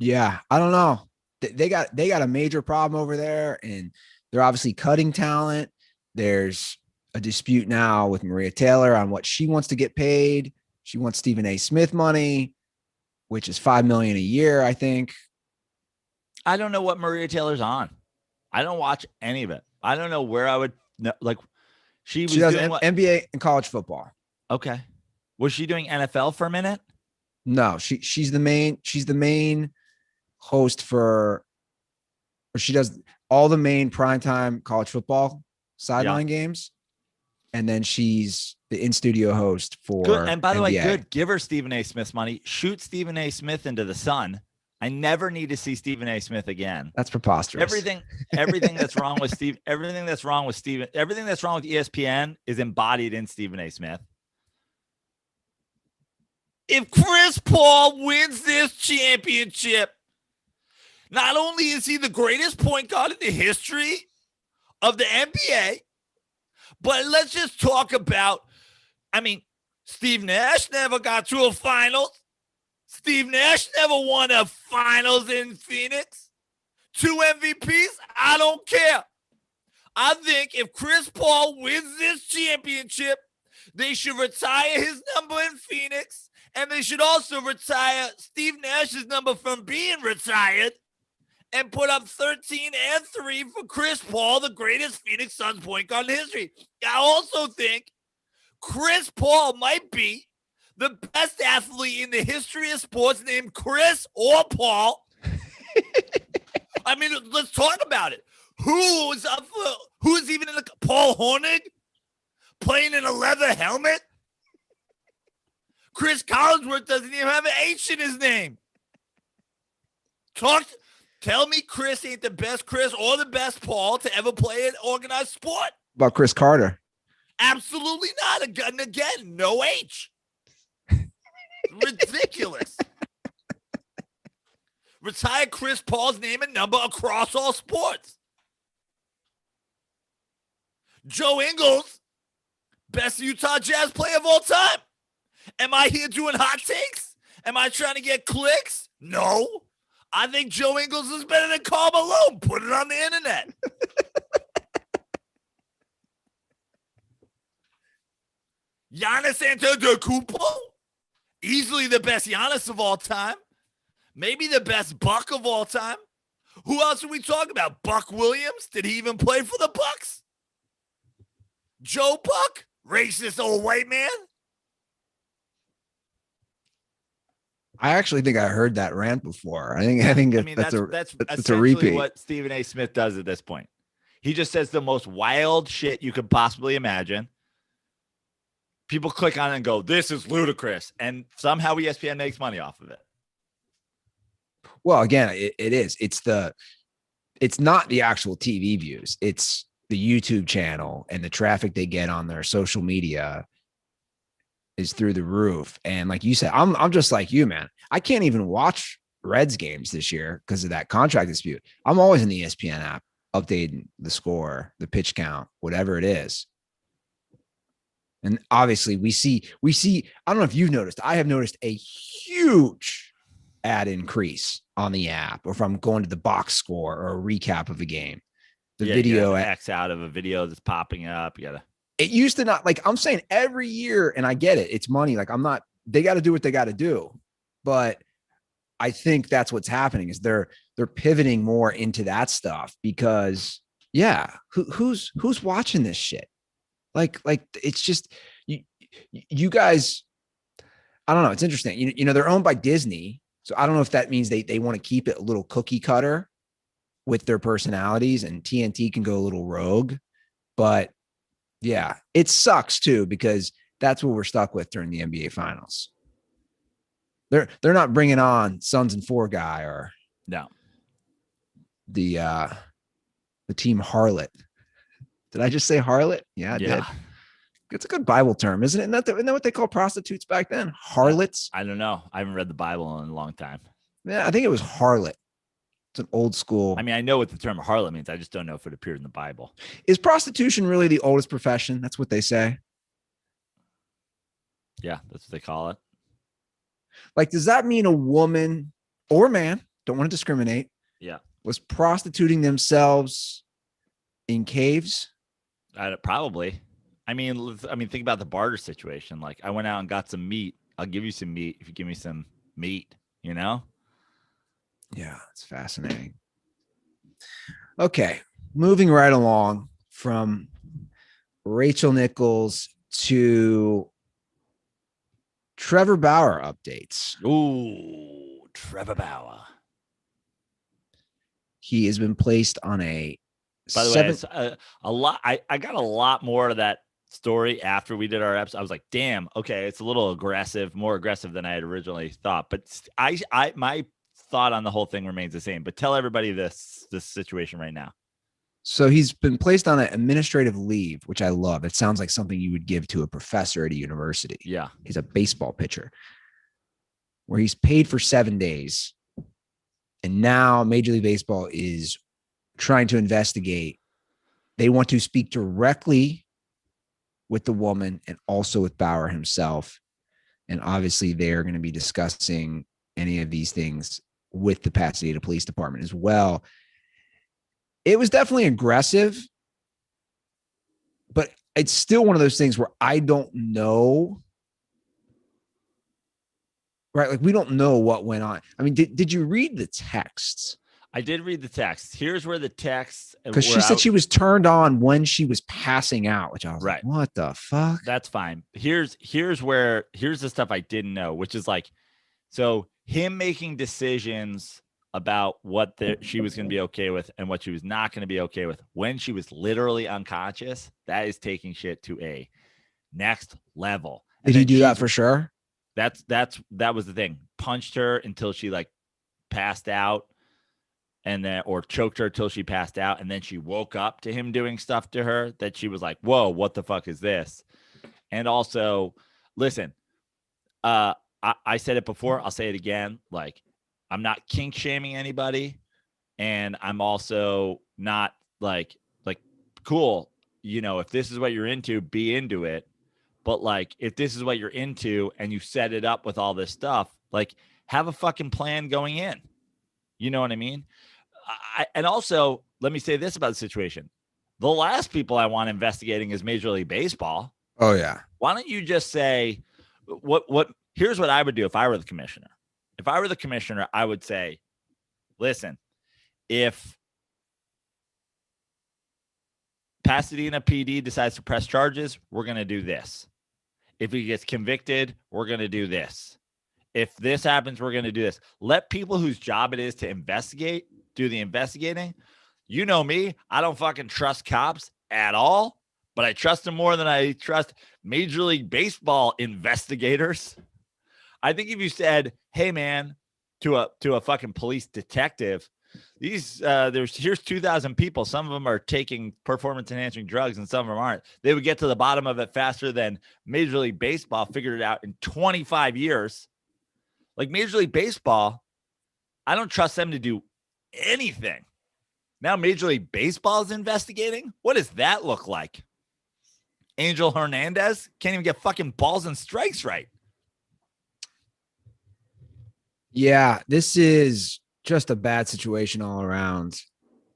Yeah, I don't know. They got a major problem over there, and they're obviously cutting talent. There's a dispute now with Maria Taylor on what she wants to get paid. She wants Stephen A. Smith money, which is $5 million a year, I think. I don't know what Maria Taylor's on. I don't watch any of it. I don't know where I would know. Like she does doing NBA and college football. Okay. Was she doing NFL for a minute? No, she's the main host or she does all the main primetime college football sideline games. And then she's the in-studio host for good. And by the NBA. way, good. Give her Stephen A. Smith's money. Shoot Stephen A. Smith into the sun. I never need to see Stephen A. Smith again. That's preposterous. Everything that's wrong with everything that's wrong with ESPN is embodied in Stephen A. Smith. If Chris Paul wins this championship, not only is he the greatest point guard in the history of the NBA, but let's just talk about, Steve Nash never got to a finals. Steve Nash never won a finals in Phoenix. 2 MVPs, I don't care. I think if Chris Paul wins this championship, they should retire his number in Phoenix, and they should also retire Steve Nash's number from being retired and put up 13 and 3 for Chris Paul, the greatest Phoenix Suns point guard in history. I also think Chris Paul might be the best athlete in the history of sports named Chris or Paul. Let's talk about it. Who's even in the Paul Hornig playing in a leather helmet? Chris Collinsworth doesn't even have an H in his name. Tell me Chris ain't the best Chris or the best Paul to ever play an organized sport. About Chris Carter. Absolutely not. And again, no H. Ridiculous. Retire Chris Paul's name and number across all sports. Joe Ingles, best Utah Jazz player of all time. Am I here doing hot takes? Am I trying to get clicks? No. I think Joe Ingles is better than Karl Malone. Put it on the internet. Giannis Antetokounmpo, Easily the best Giannis of all time. Maybe the best Buck of all time. Who else are we talking about? Buck Williams? Did he even play for the Bucks? Joe Buck? Racist old white man? I actually think I heard that rant before. I think that's a repeat. What Stephen A. Smith does at this point. He just says the most wild shit you could possibly imagine. People click on it and go, this is ludicrous. And somehow ESPN makes money off of it. Well, again, it is. It's not the actual TV views. It's the YouTube channel, and the traffic they get on their social media is through the roof. And like you said, I'm just like you, man. I can't even watch Reds games this year because of that contract dispute. I'm always in the ESPN app, updating the score, the pitch count, whatever it is. And obviously we see, I don't know if you've noticed, I have noticed a huge ad increase on the app, or if I'm going to the box score or a recap of a game, the video X out of a video that's popping up. You gotta. It used to not, like I'm saying every year, and I get it. It's money. Like they got to do what they got to do. But I think that's what's happening is they're pivoting more into that stuff because who's watching this shit? Like it's just you guys. I don't know. It's interesting. You know, they're owned by Disney. So I don't know if that means they want to keep it a little cookie cutter with their personalities, and TNT can go a little rogue, but yeah, it sucks too, because that's what we're stuck with during the NBA finals. They're not bringing on Sons and Four guy or no, the team harlot. Did I just say harlot? Yeah, I did. It's a good Bible term, isn't it? Isn't that what they called prostitutes back then? Harlots? I don't know. I haven't read the Bible in a long time. Yeah, I think it was harlot. It's an old school. I mean, I know what the term harlot means. I just don't know if it appeared in the Bible. Is prostitution really the oldest profession? That's what they say. Yeah, that's what they call it. Like, does that mean a woman or man, don't want to discriminate, was prostituting themselves in caves? Probably. I mean, think about the barter situation. Like, I went out and got some meat. I'll give you some meat if you give me some meat, you know? Yeah, it's fascinating. Okay, moving right along from Rachel Nichols to Trevor Bauer updates. Ooh, Trevor Bauer. He has been placed on a. By the way, it's a lot. I got a lot more of that story after we did our episode. I was like, damn, okay, it's a little aggressive, more aggressive than I had originally thought. But my thought on the whole thing remains the same. But tell everybody this situation right now. So he's been placed on an administrative leave, which I love. It sounds like something you would give to a professor at a university. Yeah. He's a baseball pitcher where he's paid for 7 days. And now Major League Baseball is trying to investigate. They want to speak directly with the woman and also with Bauer himself. And obviously they're going to be discussing any of these things with the Pasadena Police Department as well. It was definitely aggressive, but it's still one of those things where I don't know. Right? Like, we don't know what went on. I mean, did you read the texts? I did read the text. Here's where the text, because she said she was turned on when she was passing out, which I was like, what the fuck? That's fine. Here's the stuff I didn't know, which is like, so him making decisions about what she was going to be okay with and what she was not going to be okay with when she was literally unconscious. That is taking shit to a next level. Did he do that for sure? That was the thing. Punched her until she like passed out, and then, or choked her till she passed out. And then she woke up to him doing stuff to her that she was like, whoa, what the fuck is this? And also, listen, I said it before, I'll say it again. Like, I'm not kink shaming anybody. And I'm also not like, cool. You know, if this is what you're into, be into it. But like, if this is what you're into and you set it up with all this stuff, like, have a fucking plan going in. You know what I mean? And also, let me say this about the situation. The last people I want investigating is Major League Baseball. Oh, yeah. Why don't you just say what here's what I would do if I were the commissioner. If I were the commissioner, I would say, listen, if Pasadena PD decides to press charges, we're going to do this. If he gets convicted, we're going to do this. If this happens, we're going to do this. Let people whose job it is to investigate do the investigating. You know me, I don't fucking trust cops at all, but I trust them more than I trust Major League Baseball investigators. I think if you said, hey man, to a fucking police detective, here's 2,000 people. Some of them are taking performance enhancing drugs and some of them aren't. They would get to the bottom of it faster than Major League Baseball figured it out in 25 years. Like Major League Baseball, I don't trust them to do anything. Now Major League Baseball is investigating. What does that look like? Angel Hernandez can't even get fucking balls and strikes right. Yeah, this is just a bad situation all around.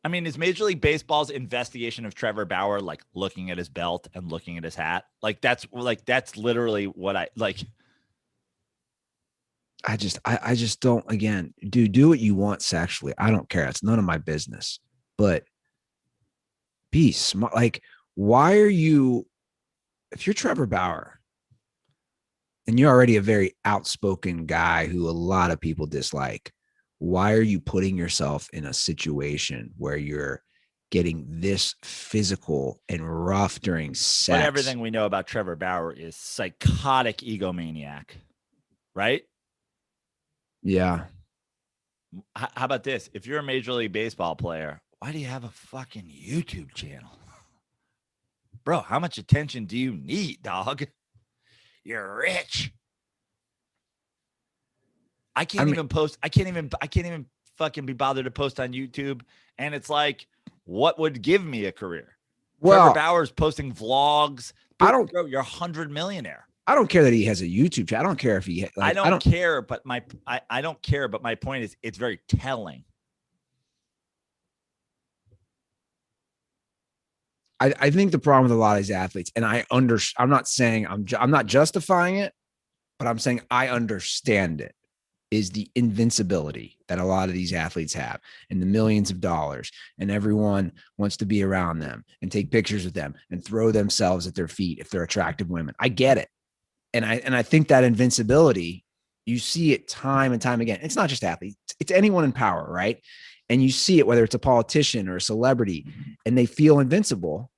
I mean, is Major League Baseball's investigation of Trevor Bauer like looking at his belt and looking at his hat? That's literally what I like. I just don't, again, do what you want sexually. I don't care. It's none of my business. But be smart. Like, why are you, if you're Trevor Bauer and you're already a very outspoken guy who a lot of people dislike, why are you putting yourself in a situation where you're getting this physical and rough during sex? But everything we know about Trevor Bauer is psychotic egomaniac, right? Yeah. How about this? If you're a Major League Baseball player, why do you have a fucking YouTube channel? Bro, how much attention do you need, dog? You're rich. I can't even post. I can't even fucking be bothered to post on YouTube. And it's like, what would give me a career? Well, Trevor Bauer's posting vlogs. Bro, you're 100 millionaire. I don't care that he has a YouTube channel. I don't care if he. I don't care, but I don't care. But my point is, it's very telling. I think the problem with a lot of these athletes, and I'm not saying I'm not justifying it, but I'm saying I understand it, is the invincibility that a lot of these athletes have and the millions of dollars, and everyone wants to be around them and take pictures with them and throw themselves at their feet if they're attractive women. I get it. And I think that invincibility, you see it time and time again. It's not just athletes, it's anyone in power, right? And you see it, whether it's a politician or a celebrity, and they feel invincible.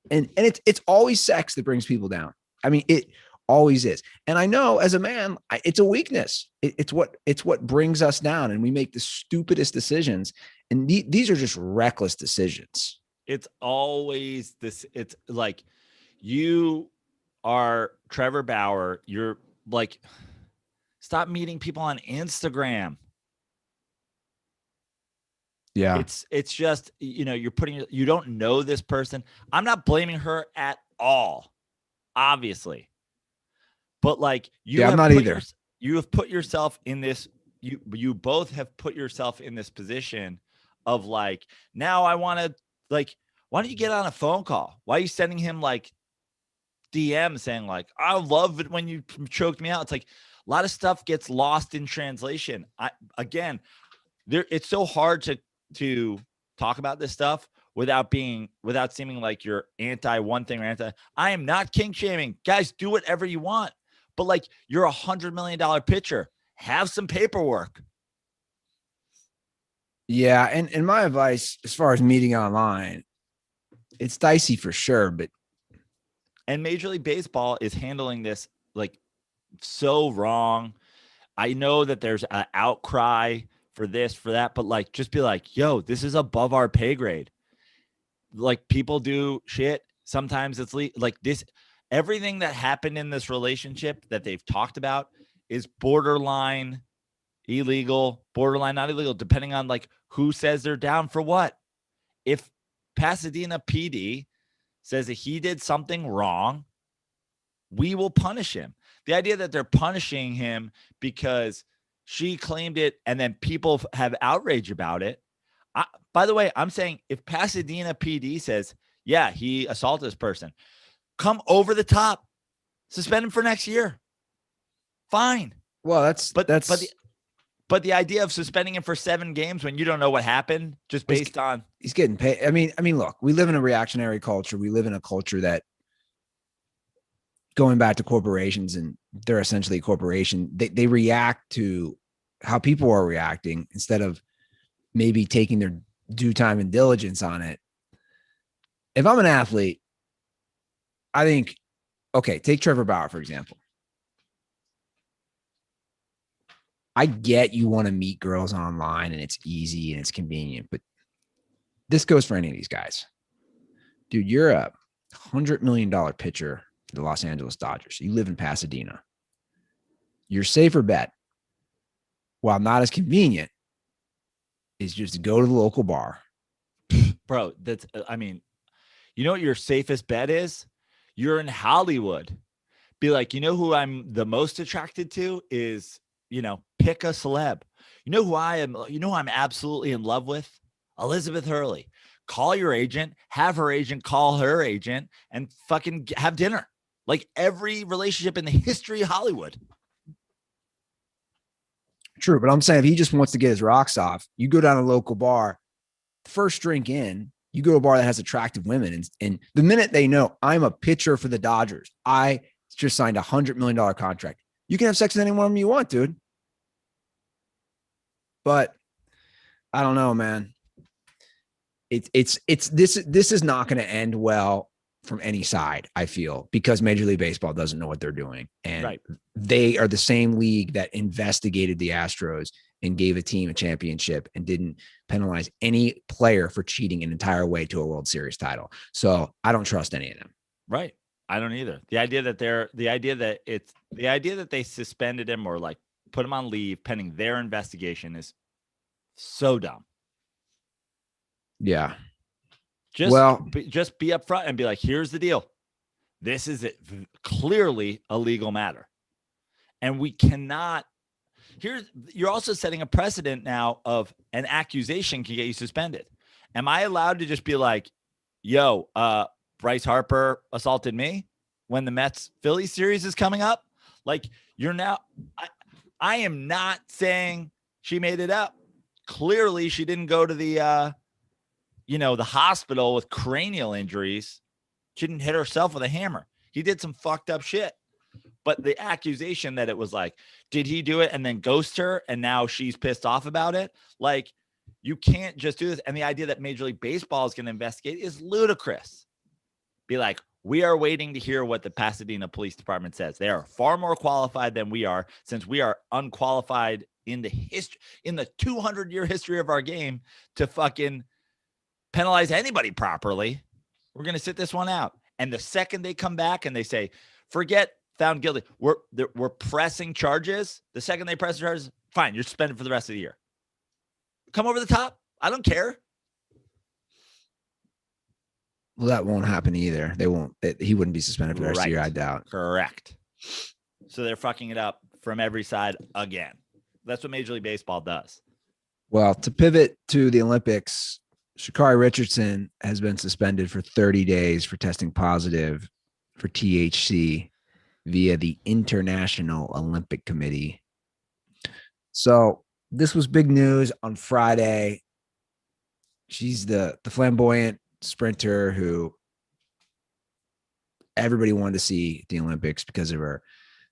And it's always sex that brings people down. I mean, it always is. And I know as a man, it's a weakness. It's what brings us down, and we make the stupidest decisions. And these are just reckless decisions. It's always this. It's like, you are Trevor Bauer. You're like, stop meeting people on Instagram. Yeah. It's just, you don't know this person. I'm not blaming her at all, obviously. But like, I'm not either. You have put yourself in this, you both have put yourself in this position of like, now I want to, like, why don't you get on a phone call? Why are you sending him like DM saying like, I love it when you choked me out? It's like a lot of stuff gets lost in translation. It's so hard to talk about this stuff without seeming like you're anti one thing or anti. I am not kink shaming. Guys, do whatever you want. But like, you're $100 million pitcher. Have some paperwork. Yeah. And my advice, as far as meeting online, it's dicey for sure, and Major League Baseball is handling this like so wrong. I know that there's an outcry for this, for that, but like, just be like, yo, this is above our pay grade. Like, people do shit. Sometimes it's like this. Everything that happened in this relationship that they've talked about is borderline illegal, borderline not illegal, depending on like who says they're down for what. If Pasadena PD says that he did something wrong, we will punish him. The idea that they're punishing him because she claimed it and then people have outrage about it. By the way, I'm saying if Pasadena PD says, yeah, he assaulted this person, come over the top, suspend him for next year. Fine. Well, that's but the idea of suspending him for 7 games when you don't know what happened, just based on he's getting paid. I mean, look, we live in a reactionary culture. We live in a culture that, going back to corporations, and they're essentially a corporation, they react to how people are reacting instead of maybe taking their due time and diligence on it. If I'm an athlete, I think, okay, take Trevor Bauer, for example. I get you want to meet girls online and it's easy and it's convenient, but this goes for any of these guys. Dude, you're a $100 million pitcher for the Los Angeles Dodgers. You live in Pasadena. Your safer bet, while not as convenient, is just to go to the local bar. Bro, you know what your safest bet is? You're in Hollywood. Be like, you know who I'm the most attracted to is, pick a celeb. You know who I'm absolutely in love with? Elizabeth Hurley. Call your agent, have her agent call her agent, and fucking have dinner. Like every relationship in the history of Hollywood. True, but I'm saying if he just wants to get his rocks off, you go down to a local bar, first drink in, you go to a bar that has attractive women, and the minute they know I'm a pitcher for the Dodgers, I just signed $100 million contract. You can have sex with anyone you want, dude. But I don't know, man. This is not going to end well from any side, I feel, because Major League Baseball doesn't know what they're doing. And They are the same league that investigated the Astros and gave a team a championship and didn't penalize any player for cheating an entire way to a World Series title. So I don't trust any of them. Right. I don't either. The idea that they suspended him or like put him on leave pending their investigation is so dumb. Yeah. Just be upfront and be like, here's the deal. This is clearly a legal matter. And we cannot. You're also setting a precedent now of an accusation can get you suspended. Am I allowed to just be like, yo, Bryce Harper assaulted me when the Mets Phillies series is coming up? Like, you're now, I am not saying she made it up. Clearly she didn't go to the hospital with cranial injuries. She didn't hit herself with a hammer. He did some fucked up shit. But the accusation that it was like, did he do it and then ghost her and now she's pissed off about it? Like, you can't just do this. And the idea that Major League Baseball is going to investigate is ludicrous. Be like, we are waiting to hear what the Pasadena Police Department says. They are far more qualified than we are, since we are unqualified in the 200-year history of our game to fucking penalize anybody properly. We're going to sit this one out. And the second they come back and they say, forget found guilty, we're pressing charges. The second they press charges, fine, you're suspended for the rest of the year. Come over the top. I don't care. Well, that won't happen either. They won't. He wouldn't be suspended for the rest of the year, I doubt. Correct. So they're fucking it up from every side again. That's what Major League Baseball does. Well, to pivot to the Olympics, Sha Carri Richardson has been suspended for 30 days for testing positive for THC via the International Olympic Committee. So this was big news on Friday. She's the flamboyant sprinter who everybody wanted to see at the Olympics because of her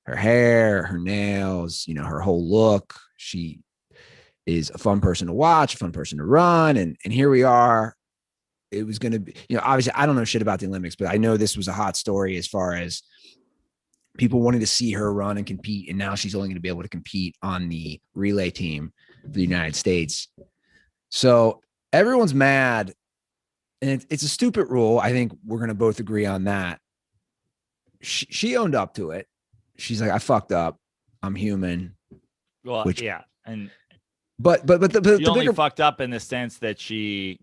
hair, her nails, her whole look. She is a fun person to watch, a fun person to run. And here we are. It was going to be, obviously I don't know shit about the Olympics, but I know this was a hot story as far as people wanting to see her run and compete. And now she's only going to be able to compete on the relay team for the United States. So everyone's mad. And it's a stupid rule. I think we're going to both agree on that. She owned up to it. She's like, I fucked up. I'm human. Well, yeah. And but she only fucked up in the sense that she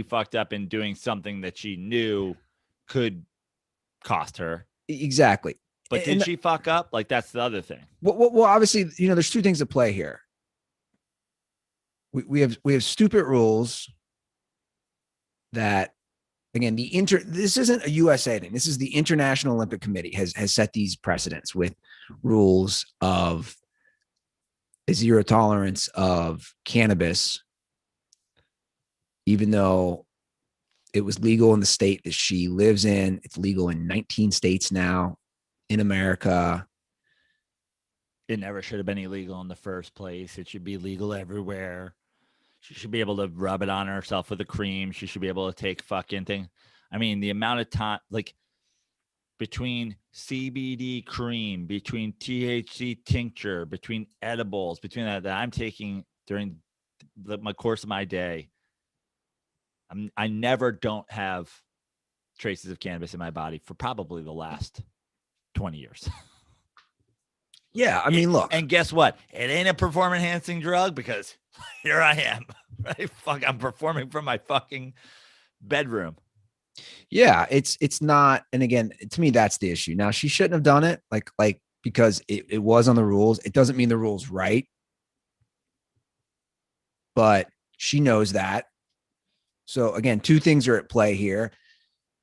fucked up in doing something that she knew could cost her. Exactly. But did she fuck up? Like, that's the other thing. Well, obviously, there's two things at play here. We have stupid rules that again, this isn't a USA thing. This is the International Olympic Committee has set these precedents with rules of zero tolerance of cannabis, even though it was legal in the state that she lives in. It's legal in 19 states now in America. It never should have been illegal in the first place. It should be legal everywhere. She should be able to rub it on herself with a cream. She should be able to take fucking thing. I mean, the amount of time, like between CBD cream, between THC tincture, between edibles, between that I'm taking during my course of my day, I never don't have traces of cannabis in my body for probably the last 20 years. Yeah, I mean, look. And guess what? It ain't a performance-enhancing drug because here I am. Right? Fuck, I'm performing from my fucking bedroom. Yeah, it's not. And again, to me, that's the issue. Now, she shouldn't have done it, like because it was on the rules. It doesn't mean the rules right, but she knows that. So again, two things are at play here.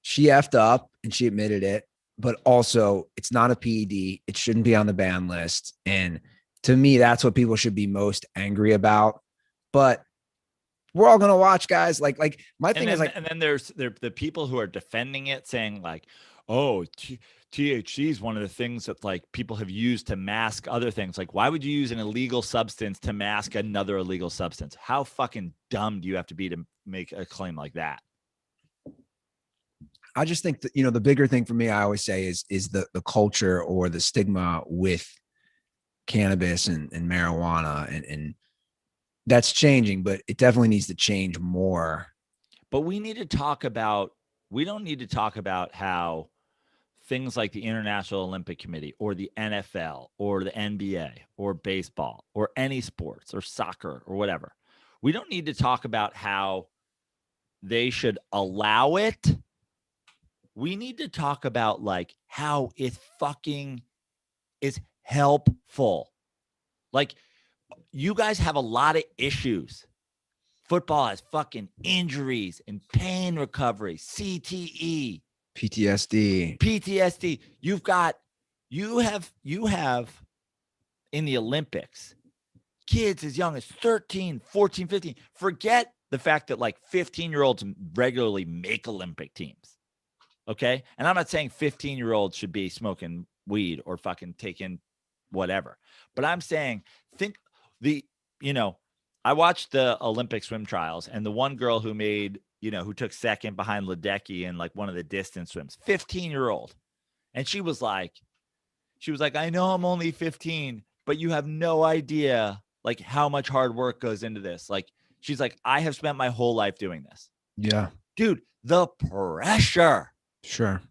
She effed up and she admitted it, but also it's not a PED. It shouldn't be on the ban list. And to me, that's what people should be most angry about. But we're all going to watch, guys. Like my thing is like, and then there's the people who are defending it saying like, oh, THC is one of the things that like people have used to mask other things. Like, why would you use an illegal substance to mask another illegal substance? How fucking dumb do you have to be to make a claim like that? I just think that, the bigger thing for me, I always say is the culture or the stigma with cannabis and marijuana and that's changing, but it definitely needs to change more. But we don't need to talk about how things like the International Olympic Committee or the NFL or the NBA or baseball or any sports or soccer or whatever. We don't need to talk about how they should allow it. We need to talk about like how it fucking is helpful. Like, you guys have a lot of issues. Football has fucking injuries and pain recovery, CTE, PTSD. You have in the Olympics, kids as young as 13, 14, 15. Forget the fact that like 15-year-olds regularly make Olympic teams. Okay. And I'm not saying 15-year-olds should be smoking weed or fucking taking whatever, but I'm saying, I watched the Olympic swim trials and the one girl who who took second behind Ledecky in like one of the distance swims, 15-year-old. And she was like, I know I'm only 15, but you have no idea like how much hard work goes into this. Like, she's like, I have spent my whole life doing this. Yeah. Dude, the pressure. Sure.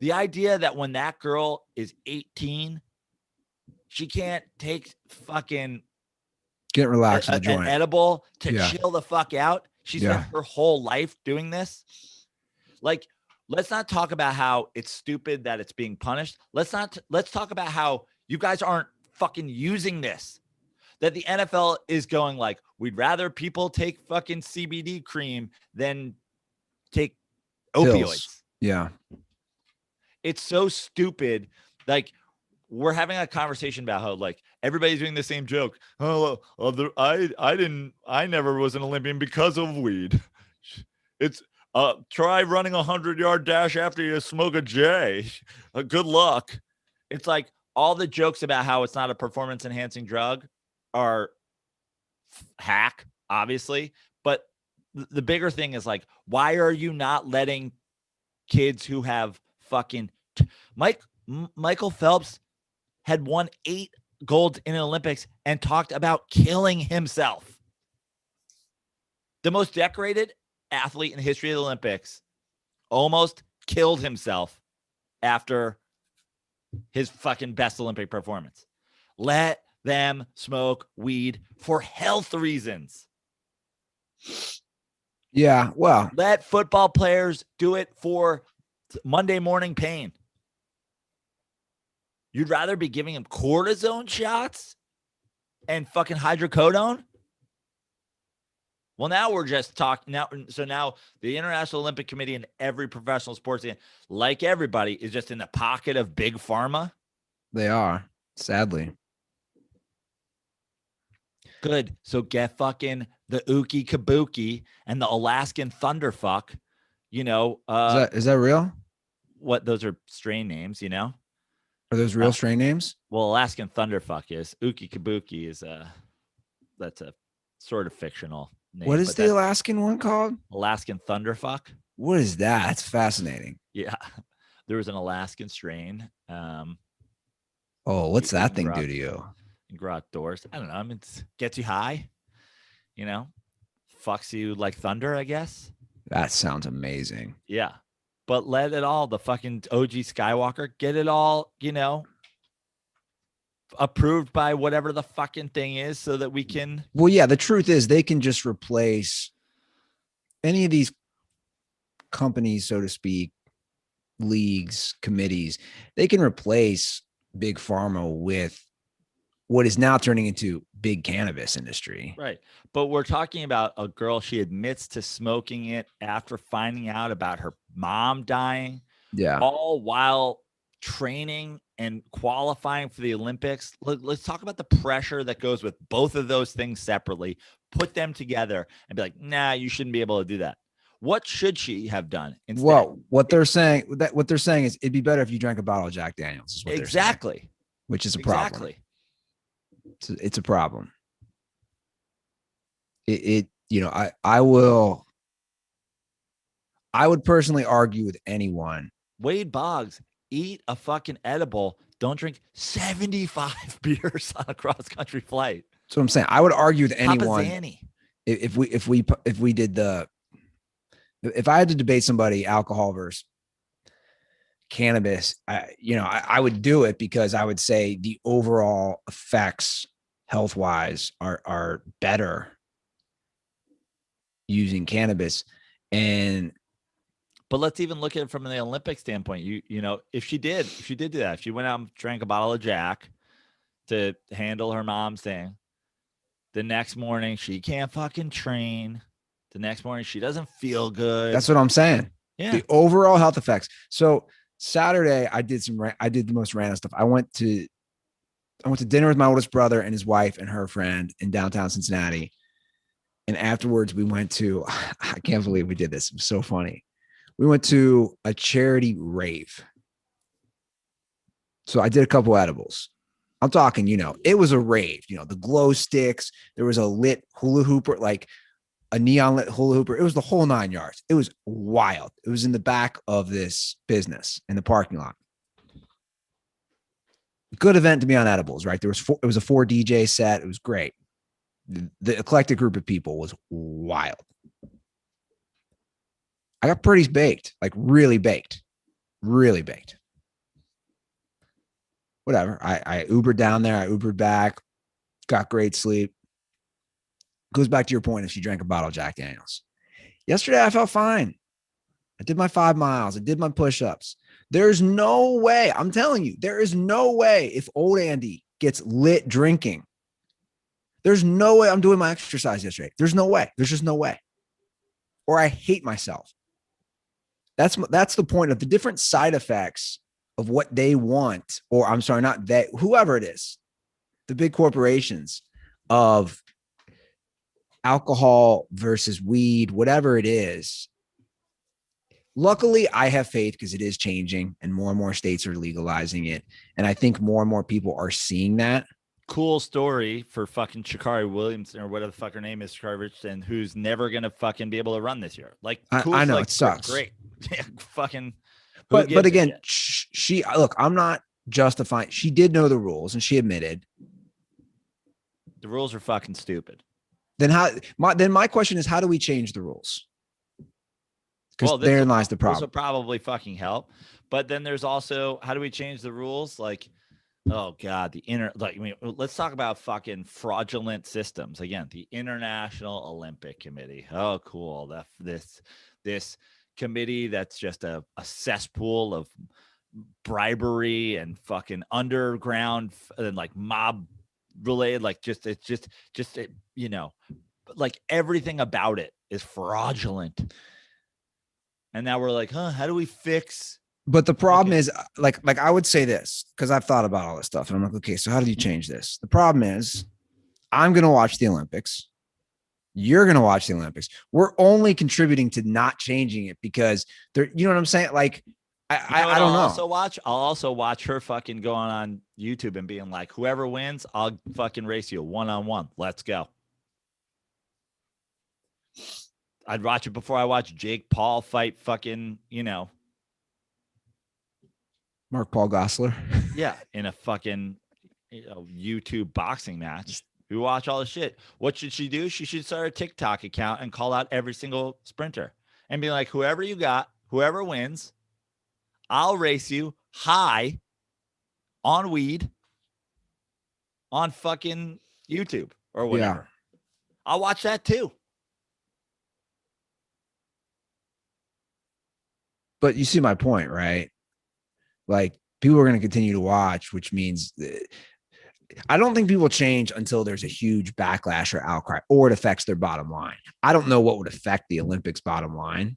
The idea that when that girl is 18, she can't take fucking get relaxed with the an joint. edible to chill the fuck out. She spent her whole life doing this. Like, let's not talk about how it's stupid that it's being punished. Let's talk about how you guys aren't fucking using this. That the NFL is going like, we'd rather people take fucking CBD cream than take opioids. Yeah. It's so stupid. Like, we're having a conversation about how like everybody's doing the same joke. Oh, I never was an Olympian because of weed. It's try running 100-yard dash after you smoke a J. Good luck. It's like all the jokes about how it's not a performance enhancing drug are hack, obviously. But the bigger thing is like, why are you not letting kids who have fucking Michael Phelps had won 8 golds in the Olympics and talked about killing himself. The most decorated athlete in the history of the Olympics almost killed himself after his fucking best Olympic performance. Let them smoke weed for health reasons. Yeah, well. Let football players do it for Monday morning pain. You'd rather be giving him cortisone shots and fucking hydrocodone? Well, now we're just talking now. So now the International Olympic Committee and every professional sports team, like everybody, is just in the pocket of big pharma. They are, sadly. Good. So get fucking the Ookie Kabuki and the Alaskan Thunderfuck. You know, Is that real? what those are strain names, you know? Are those real strain names? Well, Alaskan Thunderfuck is. Ookie Kabuki is that's a sort of fictional name. What is the Alaskan one called? Alaskan Thunderfuck. What is that? That's fascinating. Yeah. There was an Alaskan strain. What's that thing do to you? You grow outdoors. I don't know. I mean, it gets you high, you know, fucks you like thunder, I guess. That sounds amazing. Yeah. But let it all, the fucking OG Skywalker, get it all, you know, approved by whatever the fucking thing is so that we can. Well, yeah, the truth is they can just replace any of these companies, so to speak, leagues, committees. They can replace big pharma with what is now turning into big cannabis industry. Right. But we're talking about a girl, she admits to smoking it after finding out about her mom dying. Yeah. All while training and qualifying for the Olympics. Let's talk about the pressure that goes with both of those things separately, put them together and be like, nah, you shouldn't be able to do that. What should she have done instead? Well, what they're saying is it'd be better if you drank a bottle of Jack Daniels. Is what exactly. They're saying, which is a problem. Exactly. It's a problem. I would personally argue with anyone. Wade Boggs, eat a fucking edible. Don't drink 75 beers on a cross-country flight. That's what I'm saying. I would argue with anyone. Papazani. If I had to debate somebody, alcohol versus cannabis, I would do it because I would say the overall effects health-wise are better using cannabis. But let's even look at it from the Olympic standpoint. You know, if she did do that, if she went out and drank a bottle of Jack to handle her mom's thing, the next morning she can't fucking train. The next morning she doesn't feel good. That's what I'm saying. Yeah. The overall health effects. So Saturday I did the most random stuff. I went to dinner with my oldest brother and his wife and her friend in downtown Cincinnati. And afterwards we went to, I can't believe we did this. It was so funny. We went to a charity rave. So I did a couple edibles. I'm talking, it was a rave, the glow sticks. There was a lit hula hooper, like a neon lit hula hooper. It was the whole 9 yards. It was wild. It was in the back of this business in the parking lot. Good event to be on edibles, right? It was a 4 DJ set. It was great. The eclectic group of people was wild. I got pretty baked, like really baked. Whatever. I Ubered down there. I Ubered back. Got great sleep. Goes back to your point if she drank a bottle of Jack Daniels. Yesterday, I felt fine. I did my 5 miles. I did my push-ups. There's no way. I'm telling you, there is no way if old Andy gets lit drinking. There's no way I'm doing my exercise yesterday. There's no way. There's just no way. Or I hate myself. That's the point of the different side effects of what they want, or I'm sorry, not they, whoever it is, the big corporations of alcohol versus weed, whatever it is. Luckily, I have faith because it is changing and more states are legalizing it. And I think more and more people are seeing that. Cool story for fucking Sha Carri Williamson or whatever the fuck her name is, Sha Carri Richardson, who's never going to fucking be able to run this year. Like, cool, I know, like, it sucks. Great. Yeah, fucking. But again, she look, I'm not justifying. She did know the rules and she admitted. The rules are fucking stupid. Then my question is, how do we change the rules? Because therein lies the problem. This will probably fucking help. But then there's also, how do we change the rules? Like, oh God, let's talk about fucking fraudulent systems. Again, the International Olympic Committee. Oh, cool. This committee that's just a cesspool of bribery and fucking underground and like mob related, like like everything about it is fraudulent. And now we're like, how do we fix? But the problem is, like I would say this, because I've thought about all this stuff, and I'm like, okay, so how do you change this? The problem is, I'm going to watch the Olympics. You're going to watch the Olympics. We're only contributing to not changing it because they're, you know what I'm saying? Like, I don't know. I'll also watch her fucking going on YouTube and being like, whoever wins, I'll fucking race you 1-on-1. Let's go. I'd watch it before I watch Jake Paul fight fucking, Mark Paul Gosselaar. Yeah, in a fucking YouTube boxing match. We watch all the shit. What should she do? She should start a TikTok account and call out every single sprinter and be like, whoever you got, whoever wins, I'll race you high on weed on fucking YouTube or whatever. Yeah. I'll watch that too. But you see my point, right? Like, people are going to continue to watch, which means I don't think people change until there's a huge backlash or outcry, or it affects their bottom line. I don't know what would affect the Olympics bottom line.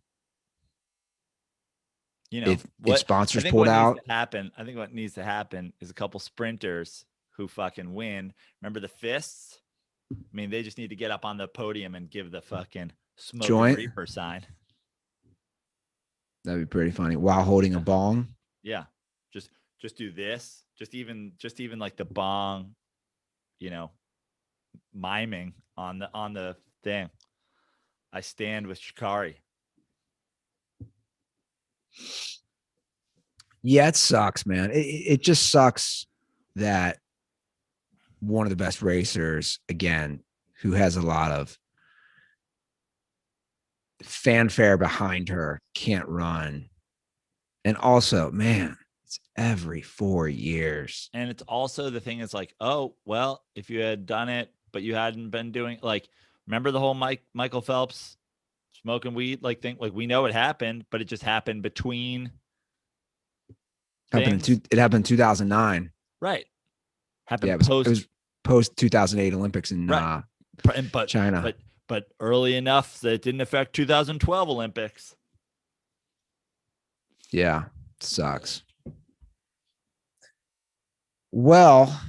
If sponsors pulled out. I think what needs to happen is a couple sprinters who fucking win. Remember the fists? I mean, they just need to get up on the podium and give the fucking smoke reaper sign. That'd be pretty funny while holding a bong. Yeah. Just do this. Just even like the bong, miming on the thing. I stand with Sha Carri. Yeah, it sucks, man. It just sucks that one of the best racers, again, who has a lot of fanfare behind her, can't run. And also, man, it's every 4 years. And it's also the thing is like, oh, well, if you had done it, but you hadn't been doing, like, remember the whole Michael Phelps smoking weed thing? Like, we know it happened, but it just happened between things. It happened in 2009. Right. Happened it was post 2008 Olympics in China. But early enough that it didn't affect 2012 Olympics. Yeah, sucks. Well,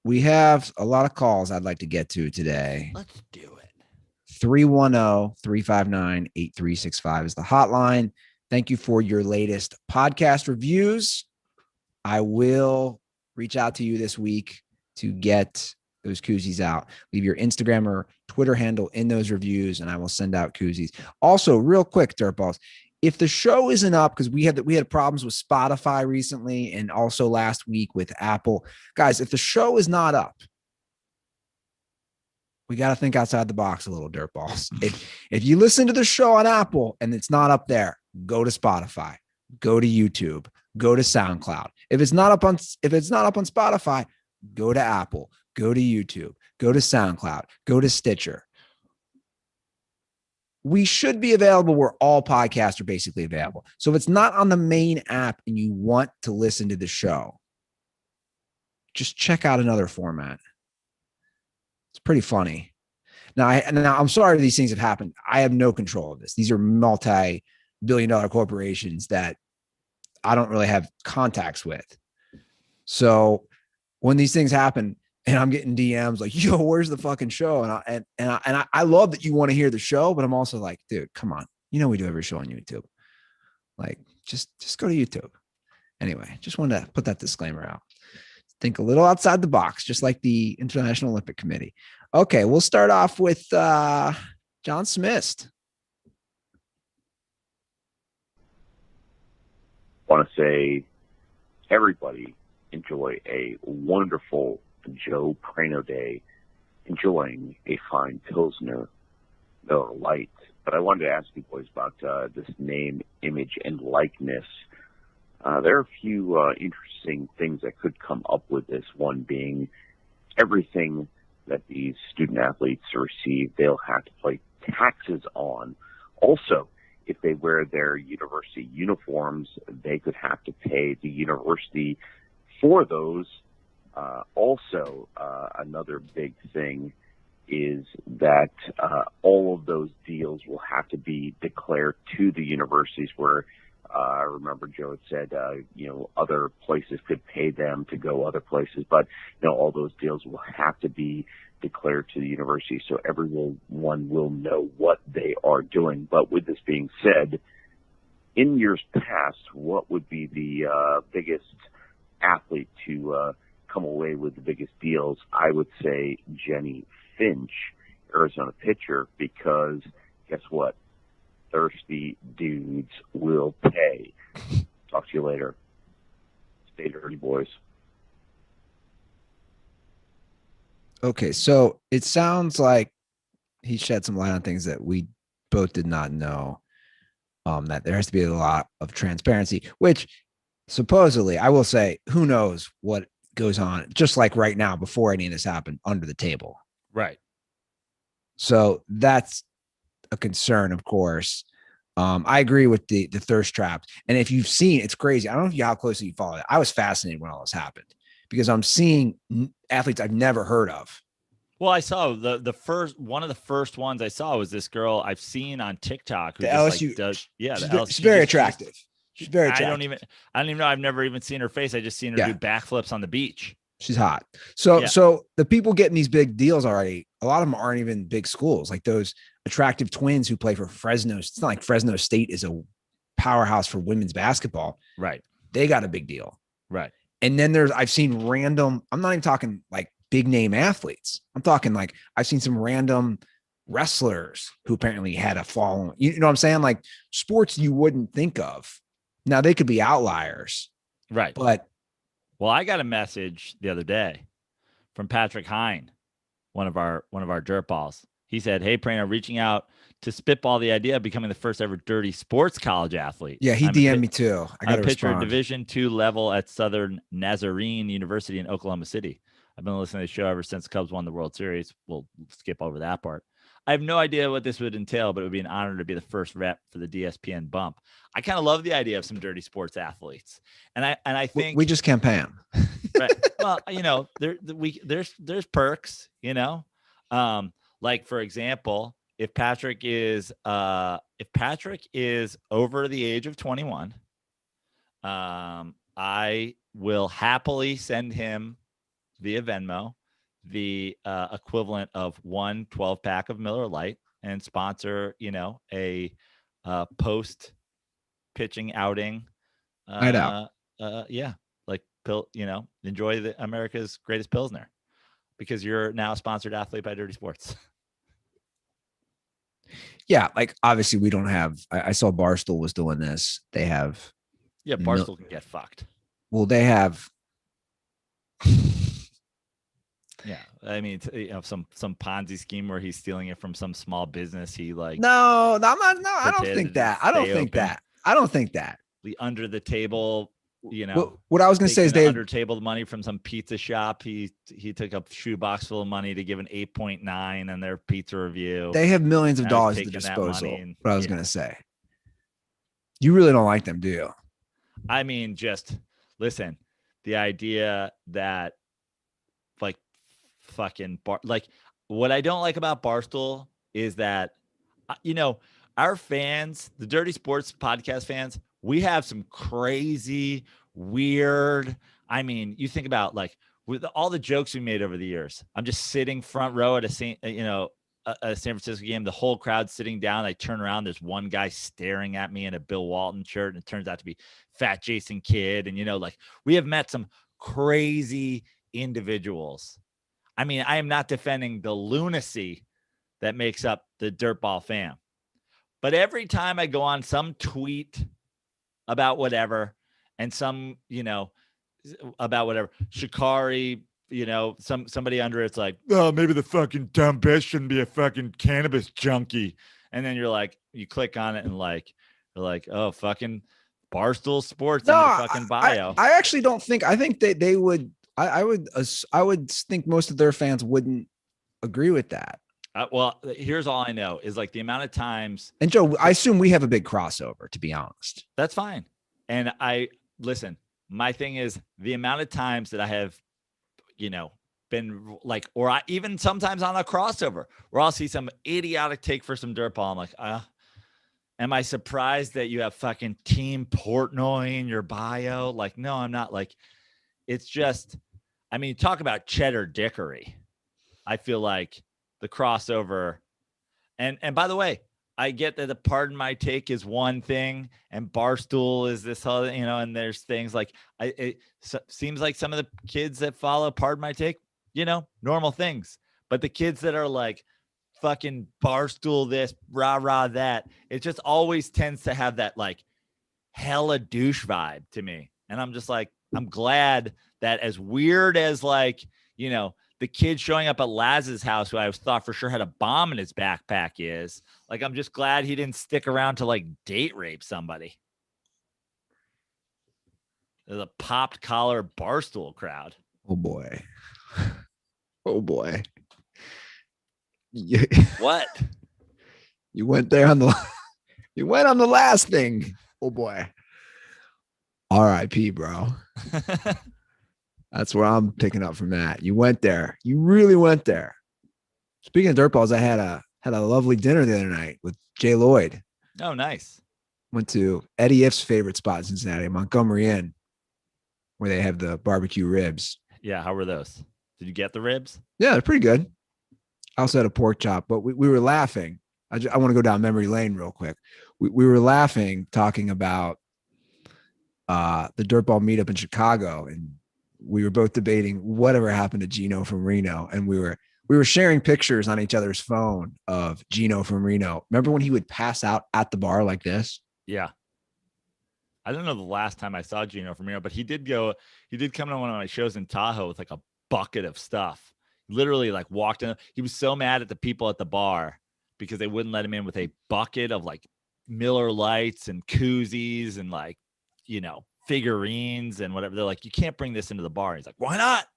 we have a lot of calls I'd like to get to today. Let's do it. 310-359-8365 is the hotline. Thank you for your latest podcast reviews. I will reach out to you this week to get those koozies out. Leave your Instagram or Twitter handle in those reviews, and I will send out koozies. Also, real quick, Dirtballs, if the show isn't up, because we had problems with Spotify recently and also last week with Apple. Guys, if the show is not up, we got to think outside the box a little, Dirtballs. If you listen to the show on Apple and it's not up there, go to Spotify, go to YouTube, go to SoundCloud. If it's not up on Spotify, go to Apple, go to YouTube, go to SoundCloud, go to Stitcher. We should be available where all podcasts are basically available. So if it's not on the main app and you want to listen to the show, just check out another format. It's pretty funny. Now I'm sorry these things have happened. I have no control of this. These are multi-billion-dollar corporations that I don't really have contacts with. So when these things happen, and I'm getting DMs like, yo, where's the fucking show? And I love that you want to hear the show, but I'm also like, dude, come on. We do every show on YouTube. Like, just go to YouTube. Anyway, just wanted to put that disclaimer out. Think a little outside the box, just like the International Olympic Committee. Okay, we'll start off with John Smith. I want to say everybody enjoy a wonderful Joe Praino Day, enjoying a fine Pilsner Miller Lite. But I wanted to ask you boys about this name, image, and likeness. There are a few interesting things that could come up with this, one being everything that these student athletes receive, they'll have to pay taxes on. Also, if they wear their university uniforms, they could have to pay the university for those. Also, another big thing is that all of those deals will have to be declared to the universities where I remember Joe had said, other places could pay them to go other places, but all those deals will have to be declared to the university so everyone will know what they are doing. But with this being said, in years past, what would be the biggest athlete to come away with the biggest deals? I would say Jenny Finch, Arizona pitcher, because guess what? Thirsty dudes will pay. Talk to you later. Stay dirty, boys. Okay, so it sounds like he shed some light on things that we both did not know. That there has to be a lot of transparency, which supposedly, I will say, who knows what goes on, just like right now, before any of this happened, under the table. Right. So that's a concern, of course. I agree with the thirst trap. And if you've seen, it's crazy. I don't know how closely you follow it. I was fascinated when all this happened because I'm seeing athletes I've never heard of. Well, I saw the first one of the first ones I saw was this girl I've seen on TikTok who The just LSU, like does she's very attractive. She's very attractive. I don't even know. I've never even seen her face. I just seen her do backflips on the beach. She's hot. So the people getting these big deals already, a lot of them aren't even big schools. Like those attractive twins who play for Fresno. It's not like Fresno State is a powerhouse for women's basketball. Right. They got a big deal. Right. And then I've seen random, I'm not even talking like big name athletes. I'm talking like I've seen some random wrestlers who apparently had a following. You know what I'm saying? Like sports you wouldn't think of. Now they could be outliers. Right. But well, I got a message the other day from Patrick Hine, one of our DirtBalls. He said, "Hey, Praino, reaching out to spitball the idea of becoming the first ever dirty sports college athlete." Yeah, he DM'd me too. I got to pitcher respond. Division II level at Southern Nazarene University in Oklahoma City. I've been listening to the show ever since the Cubs won the World Series. We'll skip over that part. I have no idea what this would entail, but it would be an honor to be the first rep for the DSPN bump. I kind of love the idea of some dirty sports athletes, and I think we just can't pay them. Right. Well, there's perks, like for example, if Patrick is over the age of 21, I will happily send him via Venmo the equivalent of 1 12-pack of Miller Lite and sponsor, a post pitching outing. Night out. Like enjoy the America's greatest Pilsner because you're now a sponsored athlete by Dirty Sports. Yeah, like obviously we don't have. I saw Barstool was doing this. They have. Yeah, Barstool can get fucked. Well, they have. Yeah, I mean, some Ponzi scheme where he's stealing it from some small business. He like. No, I'm not. No, I don't think that. I don't think that. The under the table. What I was going to say is they under table money from some pizza shop. He took a shoebox full of money to give an 8.9 on their pizza review. They have millions of dollars at the disposal. What I was going to say. You really don't like them, do you? I mean, just listen. The idea that like fucking what I don't like about Barstool is that our fans, the Dirty Sports podcast fans, we have some crazy, weird. I mean, you think about like with all the jokes we made over the years. I'm just sitting front row at a San Francisco game. The whole crowd sitting down. I turn around. There's one guy staring at me in a Bill Walton shirt, and it turns out to be Fat Jason Kidd. And like we have met some crazy individuals. I mean, I am not defending the lunacy that makes up the Dirtball fam, but every time I go on some tweet about whatever, and some, about whatever, Sha Carri, somebody under it's like, oh, maybe the fucking dumb bitch shouldn't be a fucking cannabis junkie. And then you're like, you click on it and you're like, oh, fucking Barstool Sports in the fucking bio. I actually don't think, I think they would, I would think most of their fans wouldn't agree with that. Well, here's all I know is like the amount of times. And Joe, I assume we have a big crossover, to be honest. That's fine. And listen, my thing is the amount of times that I have, been like, or even sometimes on a crossover where I'll see some idiotic take for some dirtball. I'm like, am I surprised that you have fucking Team Portnoy in your bio? Like, no, I'm not. Like, it's just, I mean, talk about cheddar dickery. I feel like the crossover, and by the way, I get that the Pardon My Take is one thing and Barstool is this other, and there's things like it seems like some of the kids that follow Pardon My Take, normal things. But the kids that are like fucking Barstool this, rah, rah, that, it just always tends to have that like hella douche vibe to me. And I'm just like, I'm glad that as weird as like, the kid showing up at Laz's house who I thought for sure had a bomb in his backpack is, like, I'm just glad he didn't stick around to like date rape somebody. There's a popped collar Barstool crowd. Oh boy. Oh boy. What? You went there on the last thing. Oh boy. R.I.P. bro. That's where I'm picking up from that. You went there. You really went there. Speaking of dirtballs, I had a lovely dinner the other night with Jay Lloyd. Oh, nice. Went to Eddie If's favorite spot in Cincinnati, Montgomery Inn, where they have the barbecue ribs. Yeah, how were those? Did you get the ribs? Yeah, they're pretty good. I also had a pork chop, but we were laughing. I want to go down memory lane real quick. We were laughing, talking about the dirtball meetup in Chicago, and we were both debating whatever happened to Gino from Reno, and we were sharing pictures on each other's phone of Gino from Reno. Remember when he would pass out at the bar like this? Yeah. I don't know the last time I saw Gino from Reno, but he did come to one of my shows in Tahoe with like a bucket of stuff. Literally like walked in. He was so mad at the people at the bar because they wouldn't let him in with a bucket of like Miller Lights and koozies and like, figurines and whatever. They're like, you can't bring this into the bar. He's like, why not?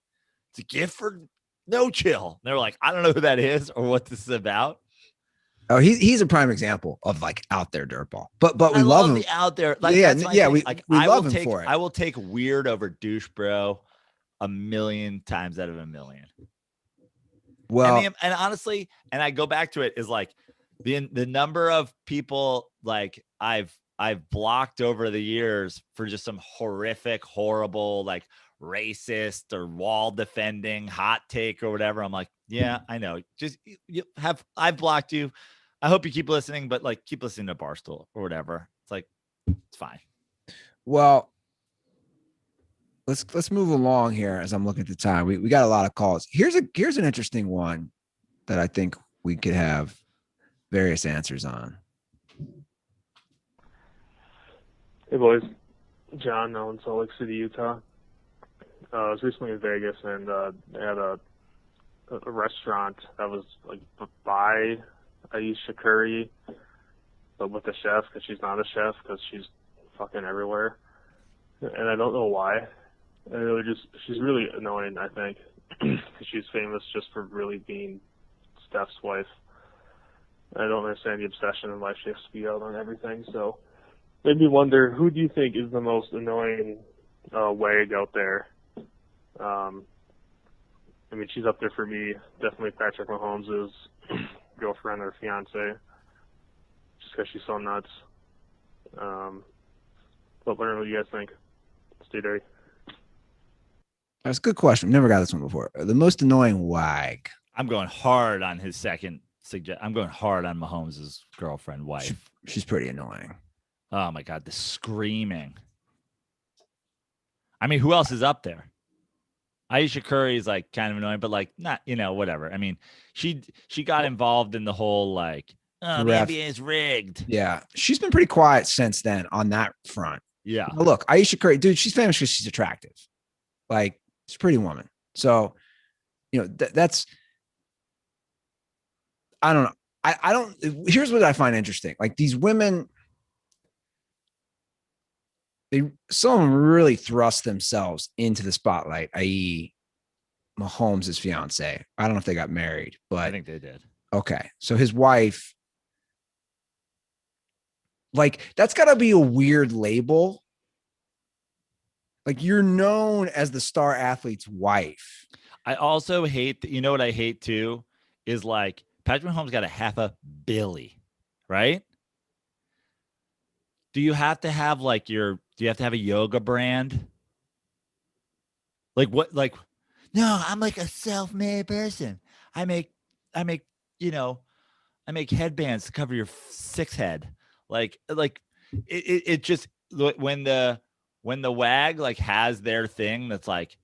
It's a gift for No Chill. They're like, I don't know who that is or what this is about. Oh, he's a prime example of like out there dirtball, but we love him. The out there. Like, yeah, we love him for it. I will take weird over douche, bro, 1,000,000 times out of 1,000,000. Well, I mean, and honestly, and I go back to it is like the number of people like I've blocked over the years for just some horrific, horrible, like racist or wall defending hot take or whatever. I'm like, yeah, I know. Just I've blocked you. I hope you keep listening, but like keep listening to Barstool or whatever. It's like, it's fine. Well, let's move along here as I'm looking at the time. We got a lot of calls. Here's an interesting one that I think we could have various answers on. Hey boys, John, now in Salt Lake City, Utah. I was recently in Vegas and they had a restaurant that was like by Sha Carri, but with a chef because she's not a chef because she's fucking everywhere, and I don't know why. And she's really annoying, I think, because she's famous just for really being Steph's wife. I don't understand the obsession and why she has to be out on everything. So, made me wonder, who do you think is the most annoying wag out there? I mean, she's up there for me. Definitely Patrick Mahomes' girlfriend or fiance, just because she's so nuts. But learn what you guys think. Stay dirty. That's a good question. Never got this one before. The most annoying wag. I'm going hard on his second suggest. I'm going hard on Mahomes' girlfriend, wife. She's pretty annoying. Oh my God, the screaming. I mean, who else is up there? Ayesha Curry is like kind of annoying, but like not, whatever. I mean, she got involved in the whole like, oh, the NBA is rigged. Yeah, she's been pretty quiet since then on that front. Yeah. Now look, Ayesha Curry, dude, she's famous because she's attractive. Like, she's a pretty woman. So, that's, I don't know. I don't, here's what I find interesting. Like these women, some of them really thrust themselves into the spotlight, i.e. Mahomes' fiance. I don't know if they got married, but I think they did. Okay. So his wife, like, that's gotta be a weird label. Like, you're known as the star athlete's wife. I also hate, you know what I hate too, is like Patrick Mahomes got a $500 million, right? Do you have to have do you have to have a yoga brand? Like what, no, I'm like a self-made person. I make, I make, you know, I make headbands to cover your six head. It just, when the wag like has their thing that's like,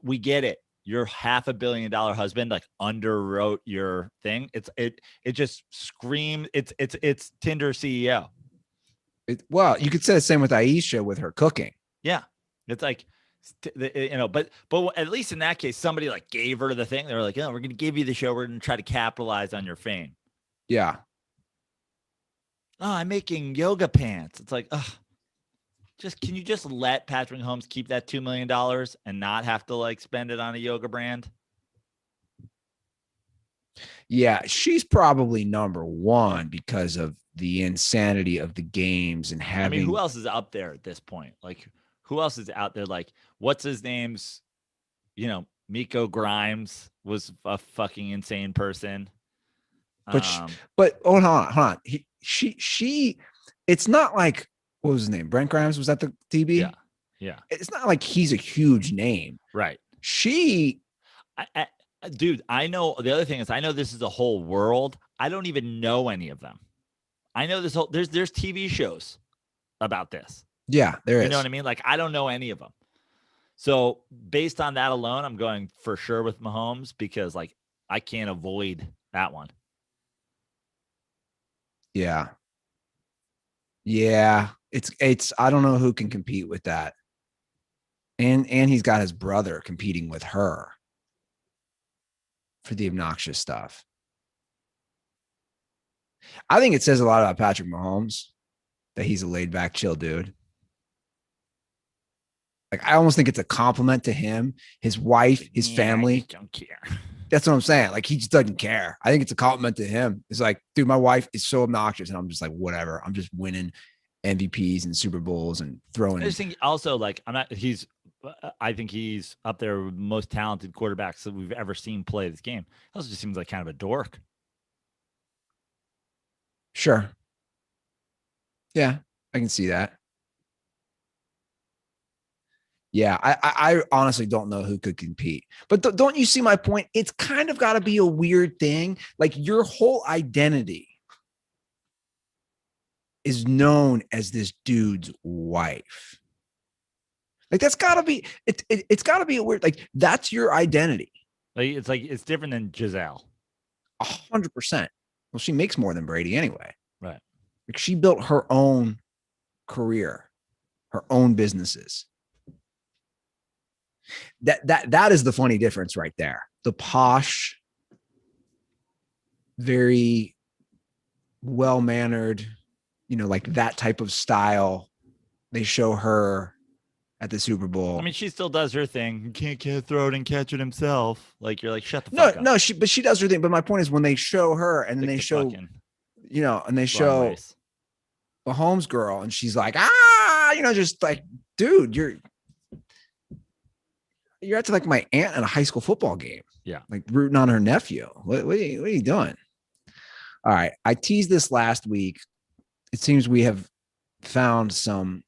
we get it. Your $500 million husband like underwrote your thing. It just screams. It's Tinder CEO. Well, you could say the same with Aisha with her cooking. Yeah, it's like, but at least in that case, somebody like gave her the thing. They were like, oh, we're going to give you the show. We're going to try to capitalize on your fame. Yeah. Oh, I'm making yoga pants. It's like, can you just let Patrick Mahomes keep that $2 million and not have to like spend it on a yoga brand? Yeah, she's probably number one because of the insanity of the games and having. I mean, who else is up there at this point? Like, who else is out there? Like, what's his name's? Miko Grimes was a fucking insane person. But hold on. She. It's not like, what was his name? Brent Grimes, was that the DB? Yeah. It's not like he's a huge name, right? Dude, I know. The other thing is, I know this is a whole world. I don't even know any of them. I know this whole, there's TV shows about this. Yeah, there is. You know what I mean? Like, I don't know any of them. So based on that alone, I'm going for sure with Mahomes because like I can't avoid that one. Yeah. Yeah. It's I don't know who can compete with that. And he's got his brother competing with her for the obnoxious stuff. I think it says a lot about Patrick Mahomes that he's a laid back, chill dude. Like, I almost think it's a compliment to him, his wife, his family. I don't care. That's what I'm saying. Like, he just doesn't care. I think it's a compliment to him. It's like, dude, my wife is so obnoxious. And I'm just like, whatever. I'm just winning MVPs and Super Bowls and throwing. I just think also, like, I think he's up there with the most talented quarterbacks that we've ever seen play this game. He also just seems like kind of a dork. Sure. Yeah, I can see that. Yeah, I honestly don't know who could compete. But don't you see my point? It's kind of got to be a weird thing. Like, your whole identity is known as this dude's wife. Like, that's got to be, it's got to be a weird, like, that's your identity. Like, it's different than Giselle. 100%. Well, she makes more than Brady anyway. Right. Like, she built her own career, her own businesses. That is the funny difference right there. The posh, very well-mannered, like that type of style they show her at the Super Bowl. I mean, she still does her thing. You can't throw it and catch it himself. Like, you're like, shut the fuck up. No, she does her thing. But my point is, when they show her and then they show, and they show the Holmes girl, and she's like, just like, dude, you're acting like my aunt at a high school football game. Yeah. Like, rooting on her nephew. What are you doing? All right. I teased this last week. It seems we have found some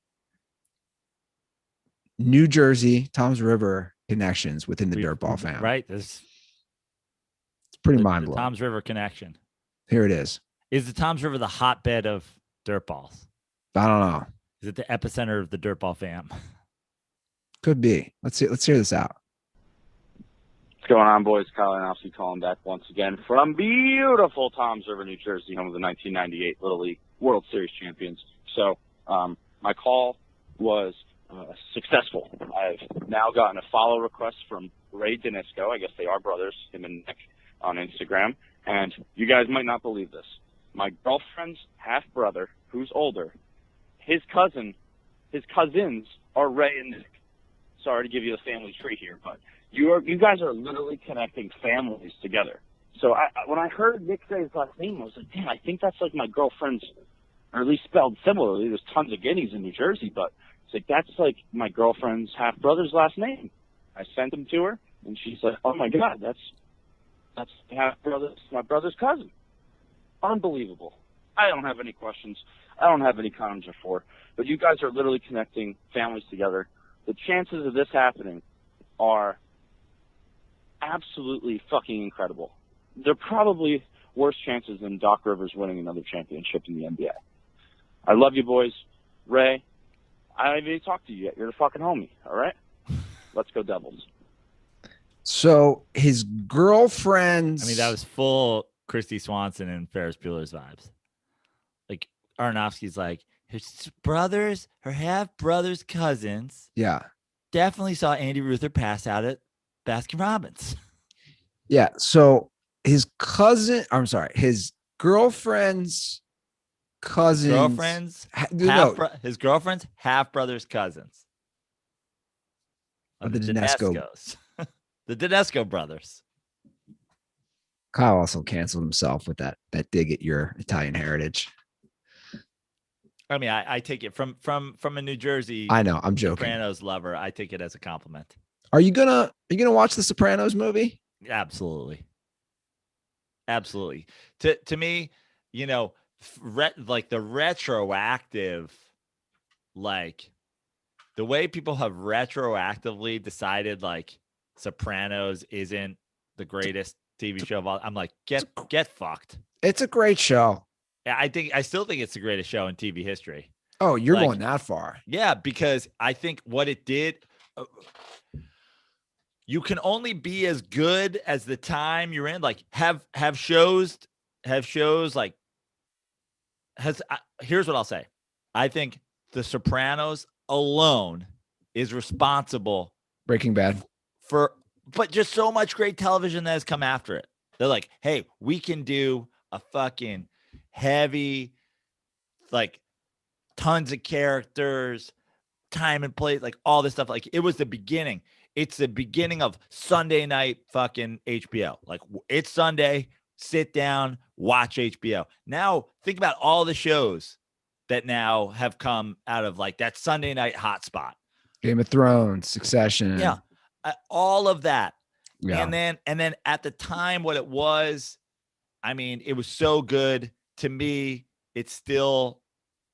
New Jersey, Toms River connections within the DirtBall family. Right. It's pretty mind-blowing. Toms River connection. Here it is. Is the Toms River the hotbed of dirtballs? I don't know. Is it the epicenter of the dirtball fam? Could be. Let's hear this out. What's going on, boys? Kyle Anofsky calling back once again from beautiful Toms River, New Jersey, home of the 1998 Little League World Series champions. So my call was successful. I've now gotten a follow request from Ray Danisco. I guess they are brothers, him and Nick, on Instagram. And you guys might not believe this. My girlfriend's half-brother, who's older, his cousins are Ray and Nick. Sorry to give you a family tree here, but you guys are literally connecting families together. So when I heard Nick say his last name, I was like, damn, I think that's like my girlfriend's, or at least spelled similarly. There's tons of Guineas in New Jersey, but it's like, that's like my girlfriend's half-brother's last name. I sent him to her. And she's like, oh my God, that's my brother's cousin. Unbelievable. I don't have any questions. I don't have any comments for. But you guys are literally connecting families together. The chances of this happening are absolutely fucking incredible. They're probably worse chances than Doc Rivers winning another championship in the NBA. I love you, boys. Ray, I haven't even talked to you yet. You're the fucking homie, all right? Let's go Devils. So his girlfriend's... I mean, that was full Christy Swanson and Ferris Bueller's vibes. Like, Aronofsky's like, his brothers, her half-brothers' cousins. Yeah. Definitely saw Andy Ruther pass out at Baskin Robbins. Yeah. So his girlfriend's cousins. His girlfriend's half-brothers' cousins. Of the Dinesco. The Dinesco brothers. Kyle also canceled himself with that dig at your Italian heritage. I mean, I take it from a New Jersey. I know, I'm joking. Sopranos lover. I take it as a compliment. Are you gonna watch the Sopranos movie? Absolutely. To me, you know, like the retroactive, like the way people have retroactively decided like Sopranos isn't the greatest TV show of all. I'm like, get fucked. It's a great show. Yeah, I still think it's the greatest show in TV history. Oh, you're going that far. Yeah, because I think what it did, you can only be as good as the time you're in. Like have shows like here's what I'll say. I think The Sopranos alone is responsible. Breaking Bad. But just so much great television that has come after it. They're like, hey, we can do a fucking heavy, like tons of characters, time and place, like all this stuff. Like it was the beginning. It's the beginning of Sunday night fucking HBO. Like it's Sunday, sit down, watch HBO. Now think about all the shows that now have come out of like that Sunday night hotspot. Game of Thrones, Succession. Yeah. All of that. Yeah. And then at the time, what it was, I mean, it was so good to me. It's still,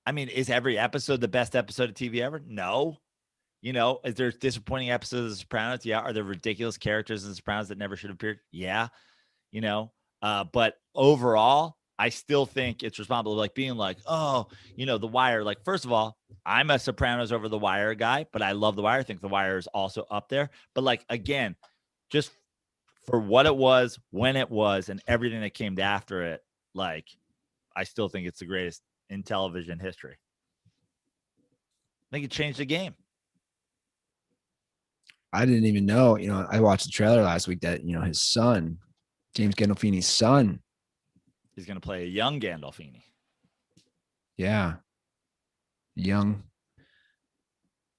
I mean, is every episode the best episode of TV ever? No. You know, is there disappointing episodes of The Sopranos? Yeah. Are there ridiculous characters in The Sopranos that never should have appeared? Yeah. You know, but overall, I still think it's responsible, like being like, oh, you know, The Wire. Like, first of all, I'm a Sopranos over The Wire guy, but I love The Wire. I think The Wire is also up there. But like, again, just for what it was, when it was, and everything that came after it, like, I still think it's the greatest in television history. I think it changed the game. I didn't even know, you know, I watched the trailer last week that, you know, his son, James Gandolfini's son, he's going to play a young Gandolfini. Yeah. Young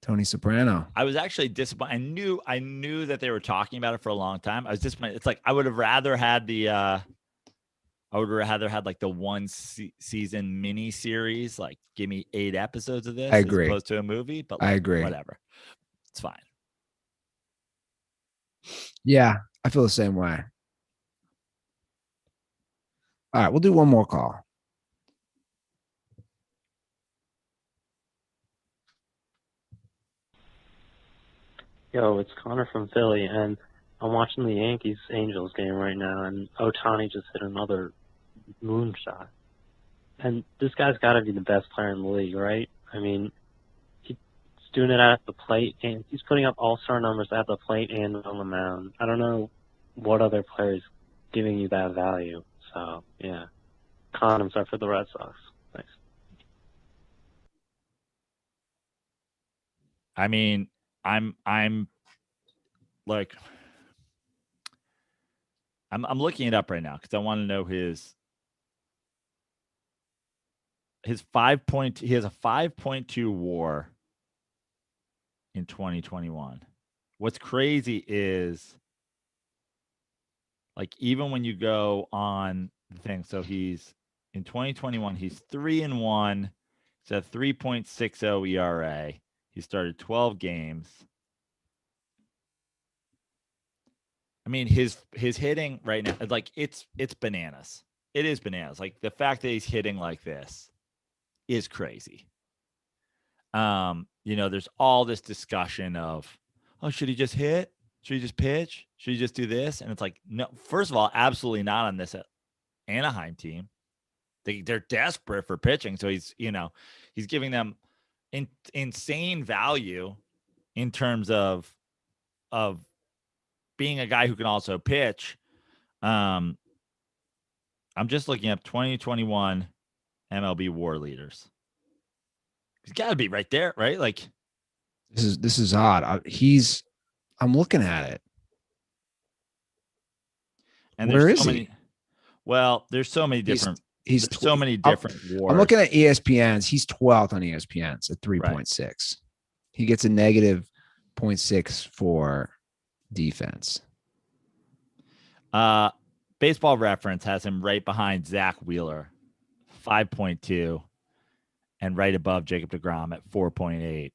Tony Soprano. I was actually disappointed. I knew that they were talking about it for a long time. I was disappointed. It's like I would have rather had like the one season mini series. Like, give me 8 episodes of this. I agree. As opposed to a movie, but like, I agree. Whatever, it's fine. Yeah, I feel the same way. All right, we'll do one more call. Yo, it's Connor from Philly, and I'm watching the Yankees-Angels game right now, and Ohtani just hit another moonshot. And this guy's got to be the best player in the league, right? I mean, he's doing it at the plate, and he's putting up all-star numbers at the plate and on the mound. I don't know what other player's giving you that value. So, yeah. Condoms are for the Red Sox. Thanks. I mean, I'm looking it up right now because I want to know his 5 point. He has a 5.2 WAR in 2021. What's crazy is, like, even when you go on the thing, so he's in 2021, he's 3-1. It's a 3.60 ERA. He started 12 games. I mean, his hitting right now, like it's bananas. It is bananas. Like the fact that he's hitting like this is crazy. There's all this discussion of, oh, should he just hit? Should he just pitch? Should he just do this? And it's like, no, first of all, absolutely not on this Anaheim team. They're desperate for pitching. So he's giving them insane value in terms of being a guy who can also pitch. I'm just looking up 2021 MLB WAR leaders. He's got to be right there, right? Like this is odd. I'm looking at it. And where there's is so he? many. Well, there's so many different. He's so many different wars. I'm looking at ESPN's. He's 12th on ESPN's at 3.6. Right. He gets a negative 0.6 for defense. Baseball Reference has him right behind Zach Wheeler, 5.2, and right above Jacob deGrom at 4.8.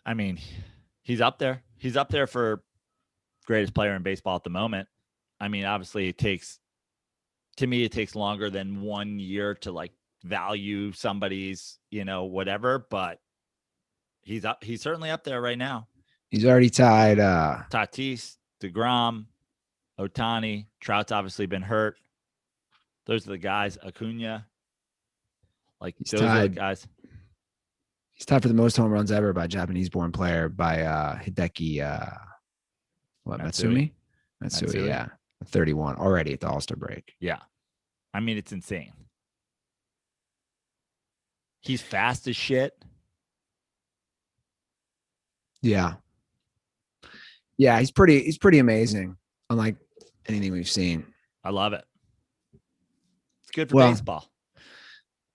I mean, he's up there. He's up there for greatest player in baseball at the moment. I mean, obviously it takes longer than 1 year to like value somebody's, whatever, but he's certainly up there right now. He's already tied Tatis, deGrom, Ohtani. Trout's obviously been hurt. Those are the guys. Acuna. Like those are the guys. He's tied for the most home runs ever by a Japanese-born player by Hideki Matsui? Matsui, yeah. 31 already at the All-Star break. Yeah. I mean, it's insane. He's fast as shit. Yeah. Yeah, he's pretty amazing, unlike anything we've seen. I love it. It's good for baseball.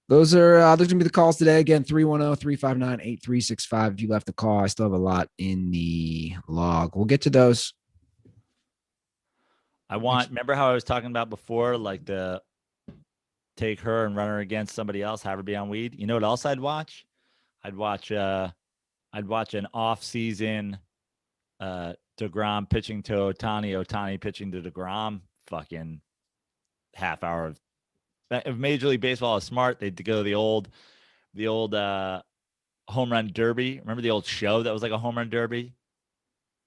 Those are there's gonna be the calls today. Again, 310-359-8365. If you left the call, I still have a lot in the log. We'll get to those. Remember how I was talking about before, like the take her and run her against somebody else, have her be on weed. You know what else I'd watch? I'd watch an off-season deGrom pitching to Ohtani pitching to deGrom. Fucking half hour of. If Major League Baseball is smart, they'd go the old home run derby. Remember the old show that was like a home run derby? It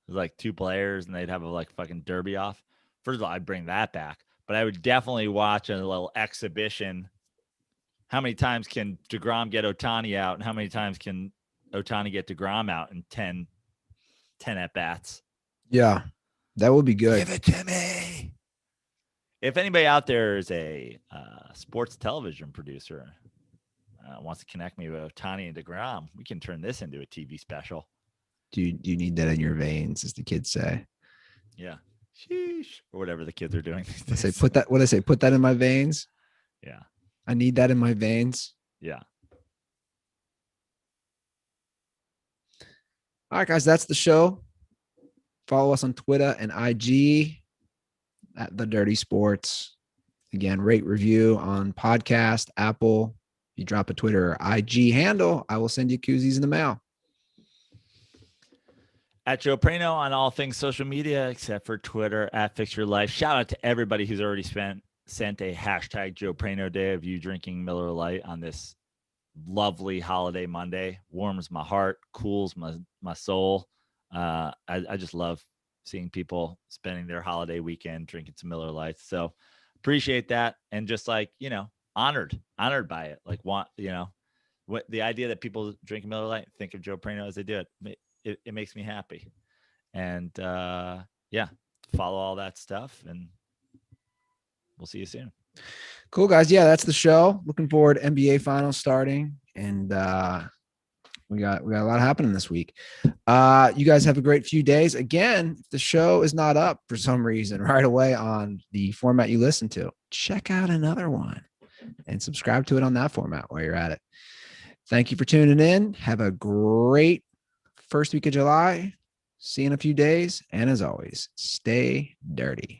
was like two players and they'd have a like fucking derby off. First of all, I'd bring that back, but I would definitely watch a little exhibition. How many times can deGrom get Ohtani out, and how many times can Ohtani get deGrom out in 10 at-bats? Yeah, that would be good. Give it to me. If anybody out there is a sports television producer, wants to connect me with Ohtani and deGrom, we can turn this into a TV special. Do you need that in your veins, as the kids say? Yeah. Sheesh. Or whatever the kids are doing these days. Put that in my veins? Yeah. I need that in my veins. Yeah. All right, guys, that's the show. Follow us on Twitter and IG at The Dirty Sports. Again, rate, review on podcast, Apple. If you drop a Twitter or IG handle, I will send you koozies in the mail. At Joe Praino on all things social media, except for Twitter, at Fix Your Life. Shout out to everybody who's already sent a hashtag Joe Praino Day of you drinking Miller Lite on this lovely holiday Monday. Warms my heart, cools my soul. I just love seeing people spending their holiday weekend drinking some Miller Lights. So appreciate that. And just like, honored by it. Like, what the idea that people drink Miller Lite, think of Joe Praino as they do it makes me happy. And follow all that stuff, and we'll see you soon. Cool, guys. Yeah, that's the show. Looking forward to NBA finals starting, and we got a lot happening this week. You guys have a great few days. Again, if the show is not up for some reason right away on the format you listen to, check out another one and subscribe to it on that format while you're at it. Thank you for tuning in. Have a great first week of July. See you in a few days. And as always, stay dirty.